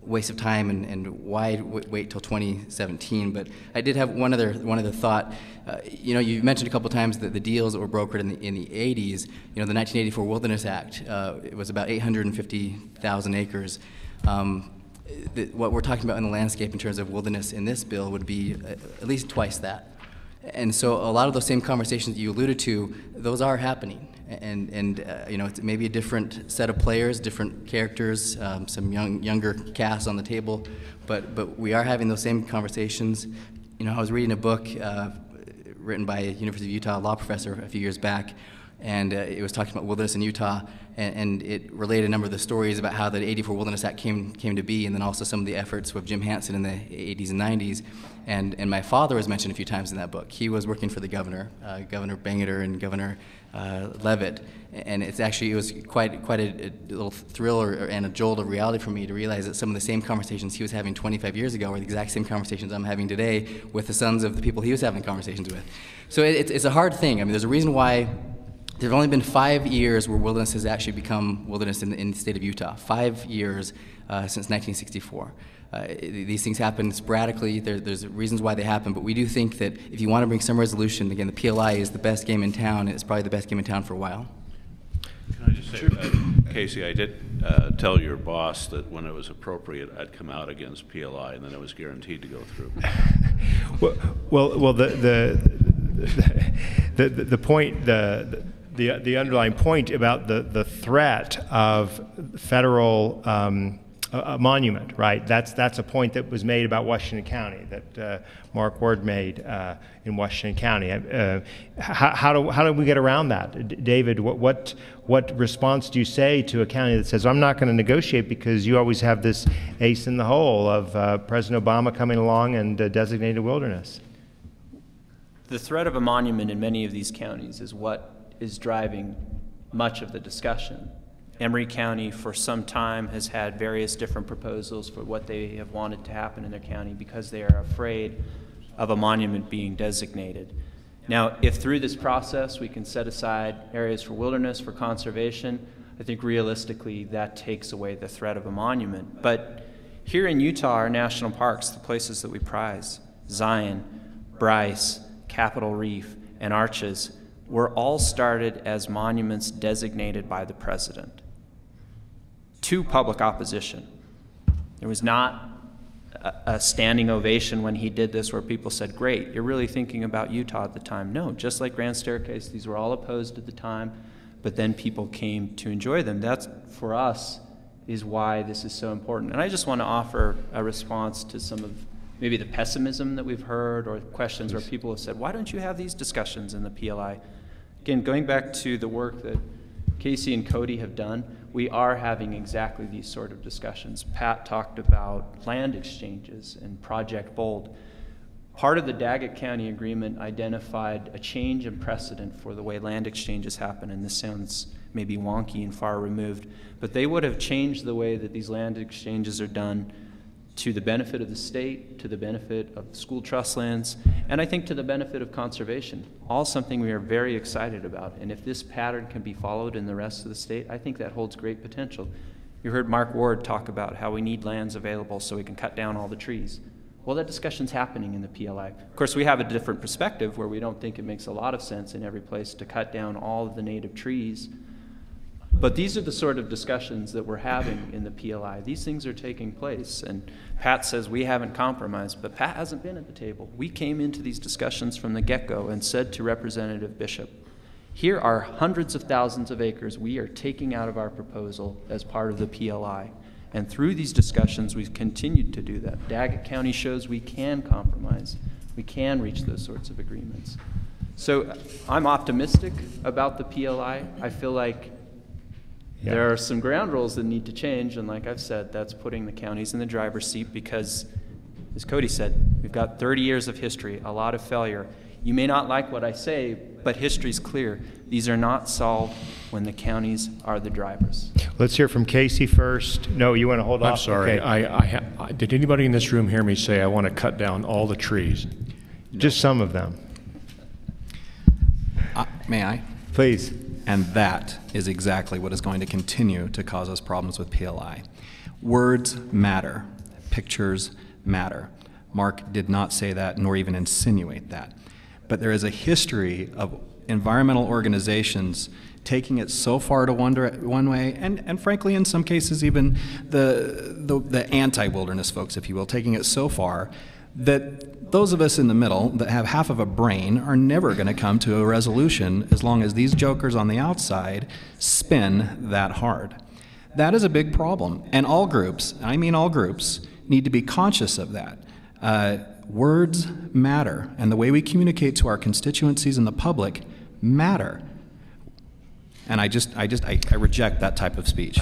waste of time and why wait till 2017. But I did have one other thought. You mentioned a couple times that the deals that were brokered in the 80s. The 1984 Wilderness Act. It was about 850,000 acres. What we're talking about in the landscape in terms of wilderness in this bill would be at least twice that. And so a lot of those same conversations that you alluded to, those are happening. And it's maybe a different set of players, different characters, some younger cast on the table, but we are having those same conversations. I was reading a book written by a University of Utah law professor a few years back, and it was talking about wilderness in Utah, and it related a number of the stories about how the 84 Wilderness Act came to be, and then also some of the efforts of Jim Hansen in the 80s and 90s. And my father was mentioned a few times in that book. He was working for the governor, Governor Bangerter and Governor Leavitt, and it was quite a little thrill and a jolt of reality for me to realize that some of the same conversations he was having 25 years ago are the exact same conversations I'm having today with the sons of the people he was having conversations with. So it's a hard thing. I mean, there's a reason why there have only been 5 years where wilderness has actually become wilderness in the state of Utah. 5 years since 1964. These things happen sporadically. There's reasons why they happen, but we do think that if you want to bring some resolution, again, the PLI is the best game in town, and it's probably the best game in town for a while. Can I just say, Casey, I did tell your boss that when it was appropriate, I'd come out against PLI, and then it was guaranteed to go through. Well, the point, the underlying point about the threat of federal a monument, right? That's a point that was made about Washington County, that Mark Ward made in Washington County. How do we get around that, David? What response do you say to a county that says, "I'm not going to negotiate because you always have this ace in the hole of President Obama coming along and designated wilderness"? The threat of a monument in many of these counties is what is driving much of the discussion. Emory County for some time has had various different proposals for what they have wanted to happen in their county because they are afraid of a monument being designated. Now, if through this process we can set aside areas for wilderness, for conservation, I think realistically that takes away the threat of a monument. But here in Utah, our national parks, the places that we prize, Zion, Bryce, Capitol Reef, and Arches, were all started as monuments designated by the president to public opposition. There was not a standing ovation when he did this where people said, "Great, you're really thinking about Utah at the time." No, just like Grand Staircase, these were all opposed at the time, but then people came to enjoy them. That's, for us, is why this is so important. And I just want to offer a response to some of maybe the pessimism that we've heard or questions where people have said, "Why don't you have these discussions in the PLI?" Again, going back to the work that Casey and Cody have done, we are having exactly these sort of discussions. Pat talked about land exchanges and Project Bold. Part of the Daggett County agreement identified a change in precedent for the way land exchanges happen, and this sounds maybe wonky and far removed, but they would have changed the way that these land exchanges are done to the benefit of the state, to the benefit of school trust lands, and I think to the benefit of conservation. All something we are very excited about. And if this pattern can be followed in the rest of the state, I think that holds great potential. You heard Mark Ward talk about how we need lands available so we can cut down all the trees. Well, that discussion's happening in the PLI. Of course, we have a different perspective where we don't think it makes a lot of sense in every place to cut down all of the native trees. But these are the sort of discussions that we're having in the PLI. These things are taking place, and Pat says we haven't compromised, but Pat hasn't been at the table. We came into these discussions from the get-go and said to Representative Bishop, here are hundreds of thousands of acres we are taking out of our proposal as part of the PLI. And through these discussions, we've continued to do that. Daggett County shows we can compromise. We can reach those sorts of agreements. So I'm optimistic about the PLI. I feel like there are some ground rules that need to change, and like I've said, that's putting the counties in the driver's seat because, as Cody said, we've got 30 years of history, a lot of failure. You may not like what I say, but history's clear. These are not solved when the counties are the drivers. Let's hear from Casey first. No, you want to hold off? I'm sorry. Okay. Did anybody in this room hear me say I want to cut down all the trees? Just some of them. May I? Please. And that is exactly what is going to continue to cause us problems with PLI. Words matter. Pictures matter. Mark did not say that, nor even insinuate that. But there is a history of environmental organizations taking it so far to one way, and frankly, in some cases, even the anti-wilderness folks, if you will, taking it so far that those of us in the middle that have half of a brain are never going to come to a resolution as long as these jokers on the outside spin that hard. That is a big problem, and all groups, I mean all groups, need to be conscious of that. Words matter, and the way we communicate to our constituencies and the public matter. And I reject that type of speech.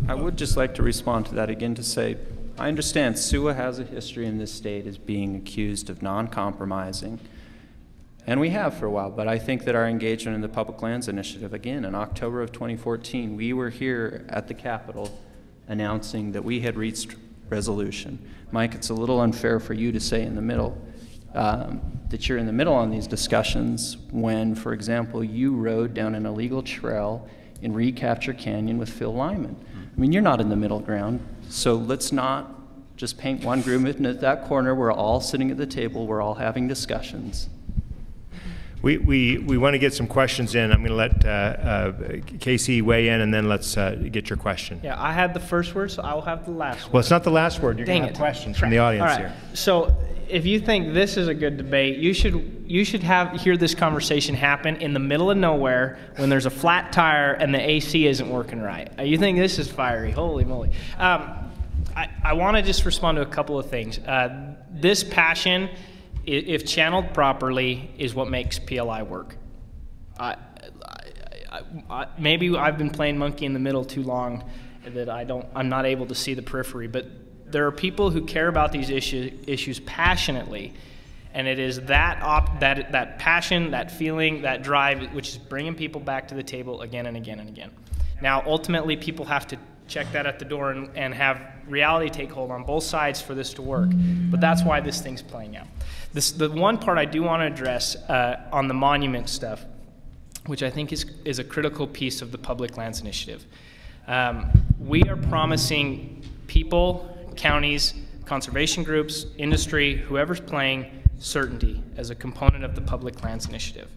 I would just like to respond to that again to say, I understand SUA has a history in this state as being accused of non-compromising, and we have for a while, but I think that our engagement in the Public Lands Initiative, again, in October of 2014, we were here at the Capitol announcing that we had reached resolution. Mike, it's a little unfair for you to say in the middle, that you're in the middle on these discussions when, for example, you rode down an illegal trail in Recapture Canyon with Phil Lyman. I mean, you're not in the middle ground, so let's not just paint one group into that corner. We're all sitting at the table, we're all having discussions. We want to get some questions in. I'm going to let Casey weigh in, and then let's get your question. Yeah, I had the first word, so I will have the last word. Well, it's not the last word. You're going Dang to have it. questions from the audience All right. here. So if you think this is a good debate, you should hear this conversation happen in the middle of nowhere when there's a flat tire and the AC isn't working right. You think this is fiery? Holy moly! I want to just respond to a couple of things. This passion, if channeled properly, is what makes PLI work. Maybe I've been playing monkey in the middle too long that I'm not able to see the periphery, but there are people who care about these issues passionately, and it is that passion, that feeling, that drive, which is bringing people back to the table again and again and again. Now, ultimately, people have to check that at the door and have reality take hold on both sides for this to work, but that's why this thing's playing out. The one part I do want to address on the monument stuff, which I think is a critical piece of the Public Lands Initiative. We are promising people, counties, conservation groups, industry, whoever's playing, certainty as a component of the Public Lands Initiative.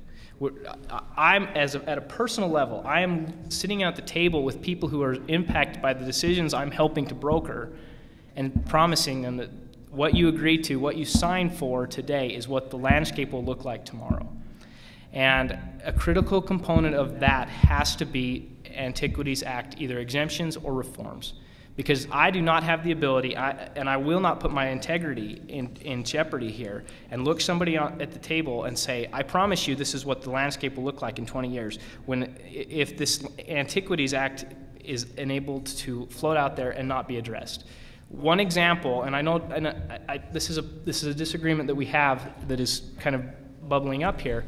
At a personal level, I am sitting at the table with people who are impacted by the decisions I'm helping to broker and promising them that what you agreed to, what you signed for today is what the landscape will look like tomorrow. And a critical component of that has to be Antiquities Act, either exemptions or reforms. Because I do not have the ability, and I will not put my integrity in jeopardy here, and look somebody at the table and say, I promise you this is what the landscape will look like in 20 years, if this Antiquities Act is enabled to float out there and not be addressed. One example, and I know this is a disagreement that we have that is kind of bubbling up here.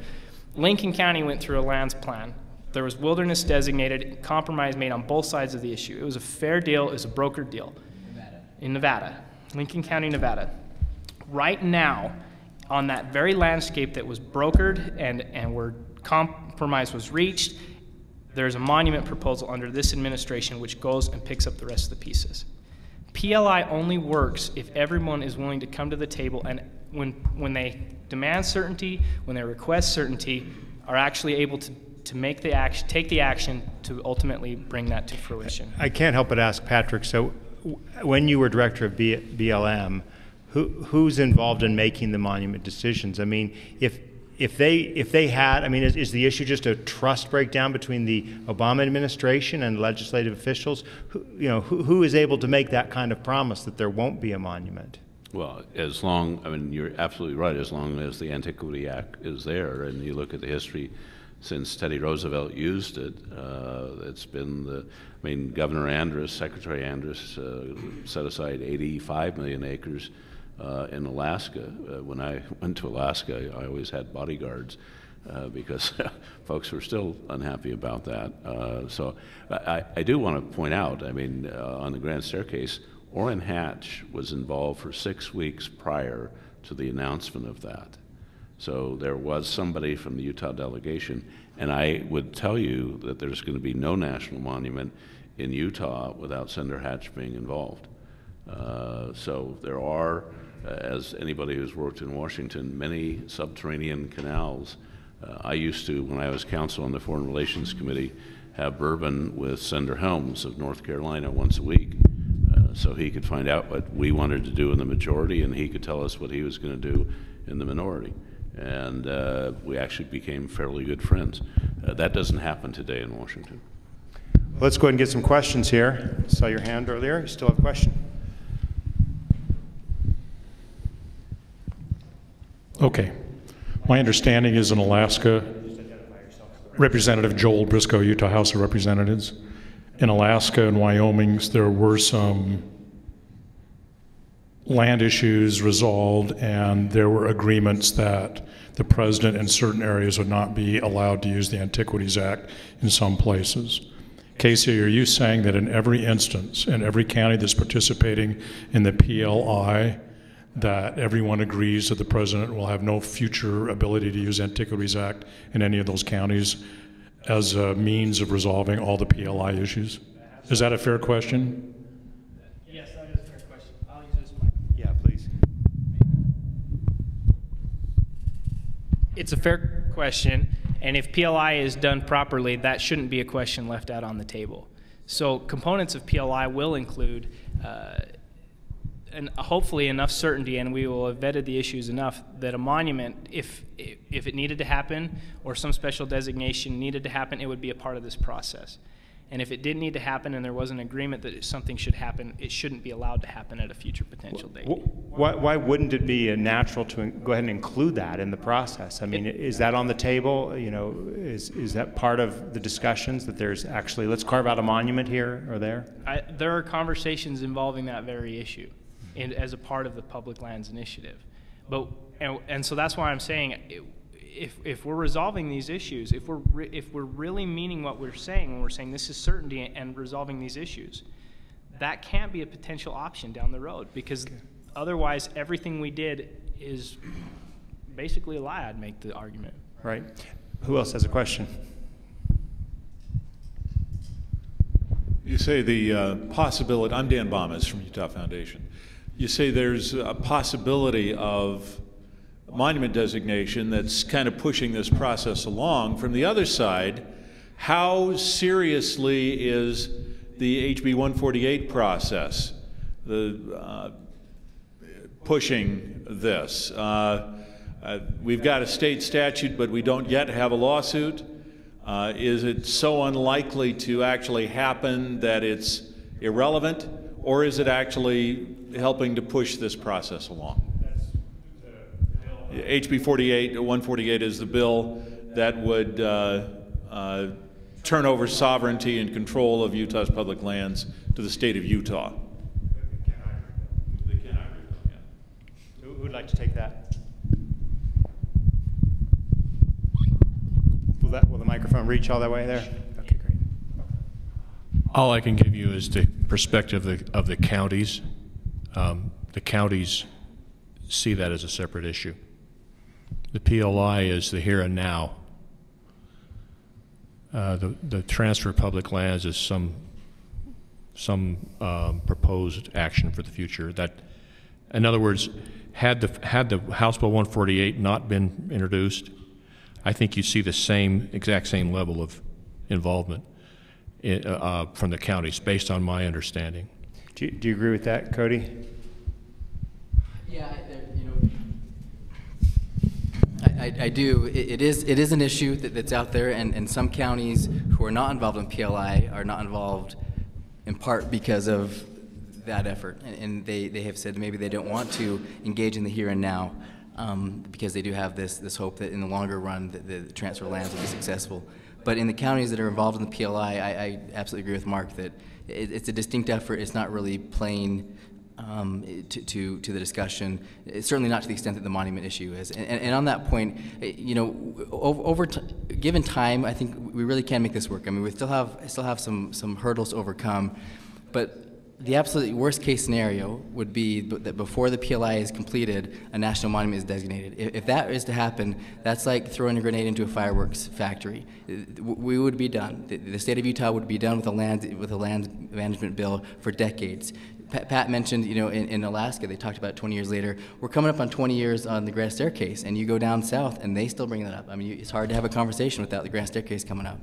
Lincoln County went through a lands plan. There was wilderness designated, compromise made on both sides of the issue. It was a fair deal, it was a brokered deal. In Nevada, Lincoln County, Nevada. Right now, on that very landscape that was brokered and where compromise was reached, there's a monument proposal under this administration which goes and picks up the rest of the pieces. PLI only works if everyone is willing to come to the table and when they demand certainty, when they request certainty, are actually able to make the action, take the action to ultimately bring that to fruition. I can't help but ask Patrick, so when you were director of BLM, who's involved in making the monument decisions? I mean, if they had, I mean, is the issue just a trust breakdown between the Obama administration and legislative officials? Who is able to make that kind of promise that there won't be a monument? Well, I mean, you're absolutely right, as long as the Antiquity Act is there, and you look at the history since Teddy Roosevelt used it, it's been Governor Andrus, Secretary Andrus set aside 85 million acres in Alaska. When I went to Alaska, I always had bodyguards because folks were still unhappy about that. So I do want to point out, I mean, on the Grand Staircase, Orrin Hatch was involved for 6 weeks prior to the announcement of that. So there was somebody from the Utah delegation, and I would tell you that there's going to be no national monument in Utah without Senator Hatch being involved. So there are, as anybody who's worked in Washington, many subterranean canals. I used to, when I was counsel on the Foreign Relations Committee, have bourbon with Senator Helms of North Carolina once a week, so he could find out what we wanted to do in the majority, and he could tell us what he was going to do in the minority. And we actually became fairly good friends. That doesn't happen today in Washington. Let's go ahead and get some questions here. I saw your hand earlier. You still have a question? Okay. My understanding is in Alaska, Representative Joel Briscoe, Utah House of Representatives. In Alaska and Wyoming, there were some land issues resolved, and there were agreements that the president in certain areas would not be allowed to use the Antiquities Act in some places. Casey, are you saying that in every instance, in every county that's participating in the PLI, that everyone agrees that the president will have no future ability to use Antiquities Act in any of those counties as a means of resolving all the PLI issues? Is that a fair question? Yes, that is a fair question. I'll use this mic. Yeah, please. It's a fair question, and if PLI is done properly, that shouldn't be a question left out on the table. So components of PLI will include and hopefully enough certainty, and we will have vetted the issues enough that a monument, if it needed to happen or some special designation needed to happen, it would be a part of this process. And if it didn't need to happen and there was an agreement that something should happen, it shouldn't be allowed to happen at a future potential date. Why wouldn't it be natural to go ahead and include that in the process? I mean, is that on the table? You know, is that part of the discussions that there's actually, let's carve out a monument here or there? There are conversations involving that very issue as a part of the Public Lands Initiative. And so that's why I'm saying, if we're resolving these issues, if we're really meaning what we're saying when we're saying this is certainty and resolving these issues, that can't be a potential option down the road, because otherwise everything we did is basically a lie. I'd make the argument. Right. Who else has a question? You say the possibility, I'm Dan Bamas from Utah Foundation. You say there's a possibility of monument designation that's kind of pushing this process along. From the other side, how seriously is the HB 148 process pushing this? We've got a state statute, but we don't yet have a lawsuit. Is it so unlikely to actually happen that it's irrelevant, or is it actually helping to push this process along? HB 148 is the bill that would turn over sovereignty and control of Utah's public lands to the state of Utah. Who would like to take that? Will the microphone reach all that way there? Okay, great. All I can give you is the perspective of the counties. The counties see that as a separate issue. The PLI is the here and now. The transfer of public lands is some proposed action for the future. That, in other words, had the House Bill 148 not been introduced, I think you see the exact same level of involvement from the counties, based on my understanding. Do you agree with that, Cody? Yeah, I do. It is an issue that's out there, and some counties who are not involved in PLI are not involved in part because of that effort, and they have said maybe they don't want to engage in the here and now because they do have this hope that in the longer run the transfer of lands will be successful. But in the counties that are involved in the PLI, I absolutely agree with Mark that it's a distinct effort. It's not really playing to the discussion. It's certainly not to the extent that the monument issue is. And on that point, you know, given time, I think we really can make this work. I mean, we still have some hurdles to overcome, but the absolute worst case scenario would be that before the PLI is completed, a national monument is designated. If that is to happen, that's like throwing a grenade into a fireworks factory. We would be done. The state of Utah would be done with a land management bill for decades. Pat mentioned, you know, in Alaska, they talked about 20 years later. We're coming up on 20 years on the Grand Staircase, and you go down south, and they still bring that up. I mean, it's hard to have a conversation without the Grand Staircase coming up.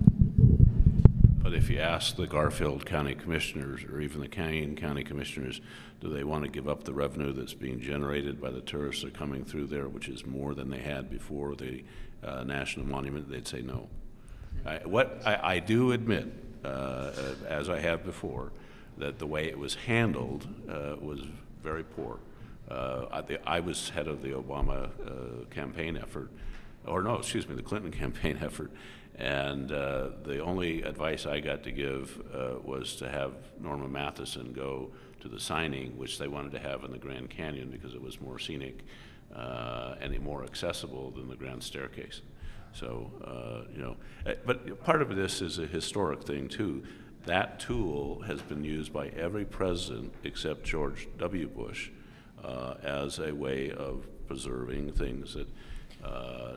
But if you ask the Garfield County Commissioners or even the Canyon County Commissioners, do they want to give up the revenue that's being generated by the tourists that are coming through there, which is more than they had before the National Monument, they'd say no. I do admit, as I have before, that the way it was handled was very poor. I was head of the Obama campaign effort, or no, excuse me, the Clinton campaign effort, And the only advice I got to give was to have Norma Matheson go to the signing, which they wanted to have in the Grand Canyon because it was more scenic and more accessible than the Grand Staircase. So, you know, but part of this is a historic thing too. That tool has been used by every president except George W. Bush as a way of preserving things that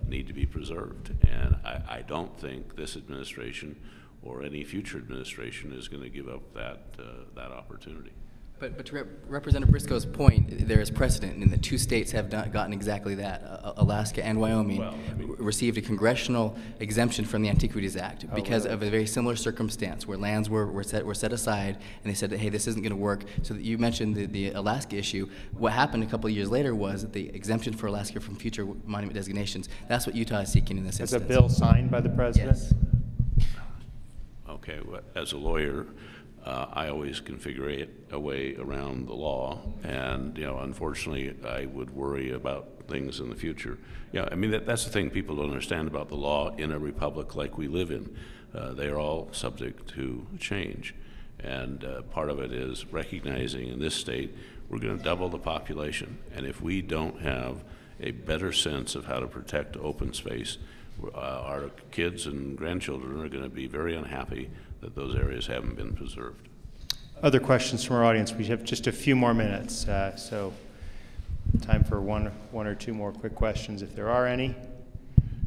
need to be preserved. And I don't think this administration or any future administration is going to give up that opportunity. But to Representative Briscoe's point, there is precedent in that two states have gotten exactly that. Alaska and Wyoming received a congressional exemption from the Antiquities Act because of a very similar circumstance where lands were set aside, and they said, hey, this isn't going to work. So that you mentioned the Alaska issue. What happened a couple of years later was that the exemption for Alaska from future monument designations, that's what Utah is seeking in this instance. Is a bill signed by the president? Yes. Okay, well, as a lawyer, I always configure a way around the law, and you know, unfortunately, I would worry about things in the future. Yeah, I mean that's the thing people don't understand about the law in a republic like we live in. They are all subject to change, and part of it is recognizing in this state we're going to double the population, and if we don't have a better sense of how to protect open space, our kids and grandchildren are going to be very unhappy that those areas haven't been preserved. Other questions from our audience? We have just a few more minutes, so time for one or two more quick questions if there are any.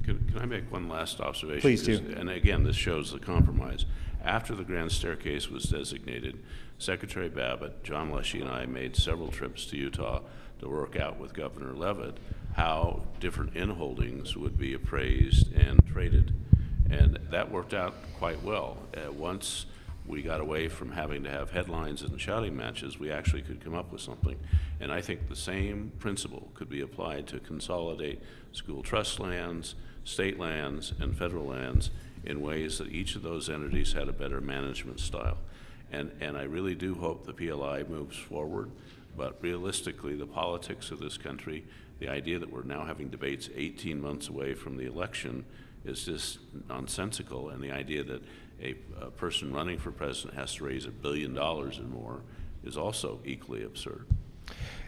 Can I make one last observation? Please do. And again, this shows the compromise. After the Grand Staircase was designated, Secretary Babbitt, John Leshy, and I made several trips to Utah to work out with Governor Leavitt how different inholdings would be appraised and traded. And that worked out quite well. Once we got away from having to have headlines and shouting matches, we actually could come up with something. And I think the same principle could be applied to consolidate school trust lands, state lands, and federal lands in ways that each of those entities had a better management style. And I really do hope the PLI moves forward, but realistically, the politics of this country, the idea that we're now having debates 18 months away from the election is just nonsensical, and the idea that a person running for president has to raise $1 billion and more is also equally absurd.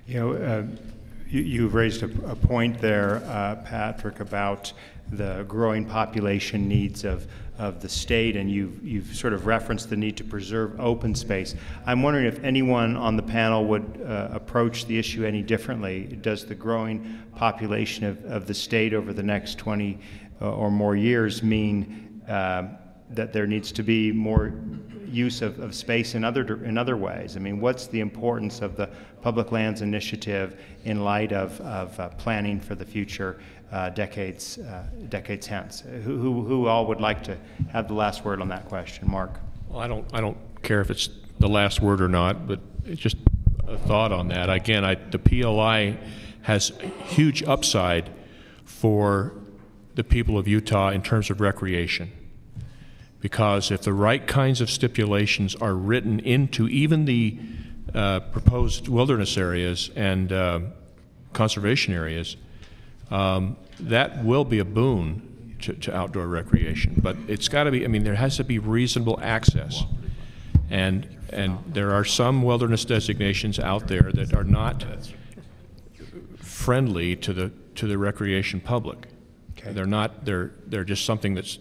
You know, you've raised a point there, Patrick, about the growing population needs of the state, and you've sort of referenced the need to preserve open space. I'm wondering if anyone on the panel would approach the issue any differently. Does the growing population of the state over the next 20 or more years mean that there needs to be more use of space in other ways? I mean, what's the importance of the Public Lands Initiative in light of planning for the future decades hence? Who all would like to have the last word on that question? Mark. Well, I don't care if it's the last word or not, but it's just a thought on that. Again, the PLI has huge upside for the people of Utah in terms of recreation, because if the right kinds of stipulations are written into even the proposed wilderness areas and conservation areas, that will be a boon to outdoor recreation. But it's got to be, I mean, there has to be reasonable access, and there are some wilderness designations out there that are not friendly to the recreation public. Okay. They're not. They're just something that's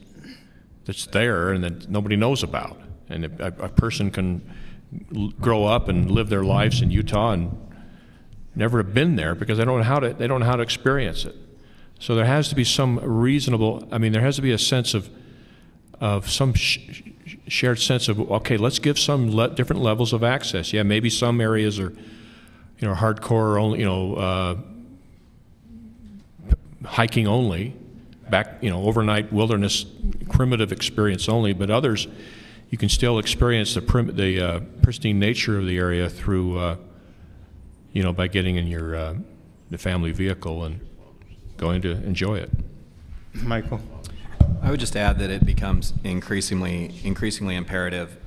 there and that nobody knows about. And a person can grow up and live their lives in Utah and never have been there because they don't know how to experience it. So there has to be some reasonable. I mean, there has to be a sense of some shared sense of, okay, let's give some different levels of access. Yeah, maybe some areas are, hardcore only, hiking only, overnight wilderness primitive experience only, but others you can still experience the pristine nature of the area through, by getting in the family vehicle and going to enjoy it. Michael. I would just add that it becomes increasingly imperative.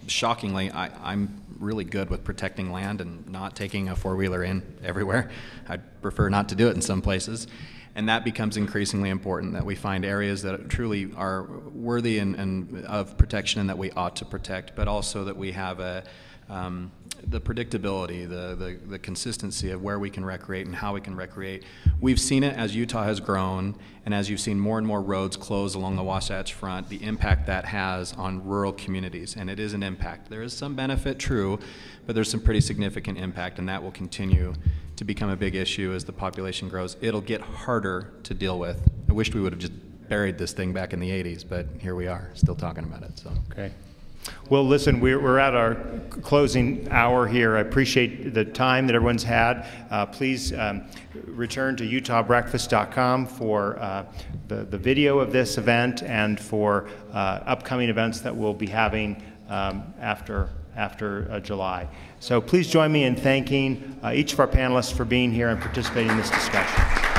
Shockingly, I'm really good with protecting land and not taking a four-wheeler in everywhere. I'd prefer not to do it in some places. And that becomes increasingly important, that we find areas that truly are worthy and of protection and that we ought to protect, but also that we have the predictability, the consistency of where we can recreate and how we can recreate. We've seen it as Utah has grown, and as you've seen more and more roads close along the Wasatch Front, the impact that has on rural communities, and it is an impact. There is some benefit, true, but there's some pretty significant impact, and that will continue to become a big issue as the population grows. It'll get harder to deal with. I wished we would have just buried this thing back in the 80s, but here we are, still talking about it. So. Okay. Well, listen, we're at our closing hour here. I appreciate the time that everyone's had. Please return to utahbreakfast.com for the video of this event and for upcoming events that we'll be having after July. So please join me in thanking each of our panelists for being here and participating in this discussion.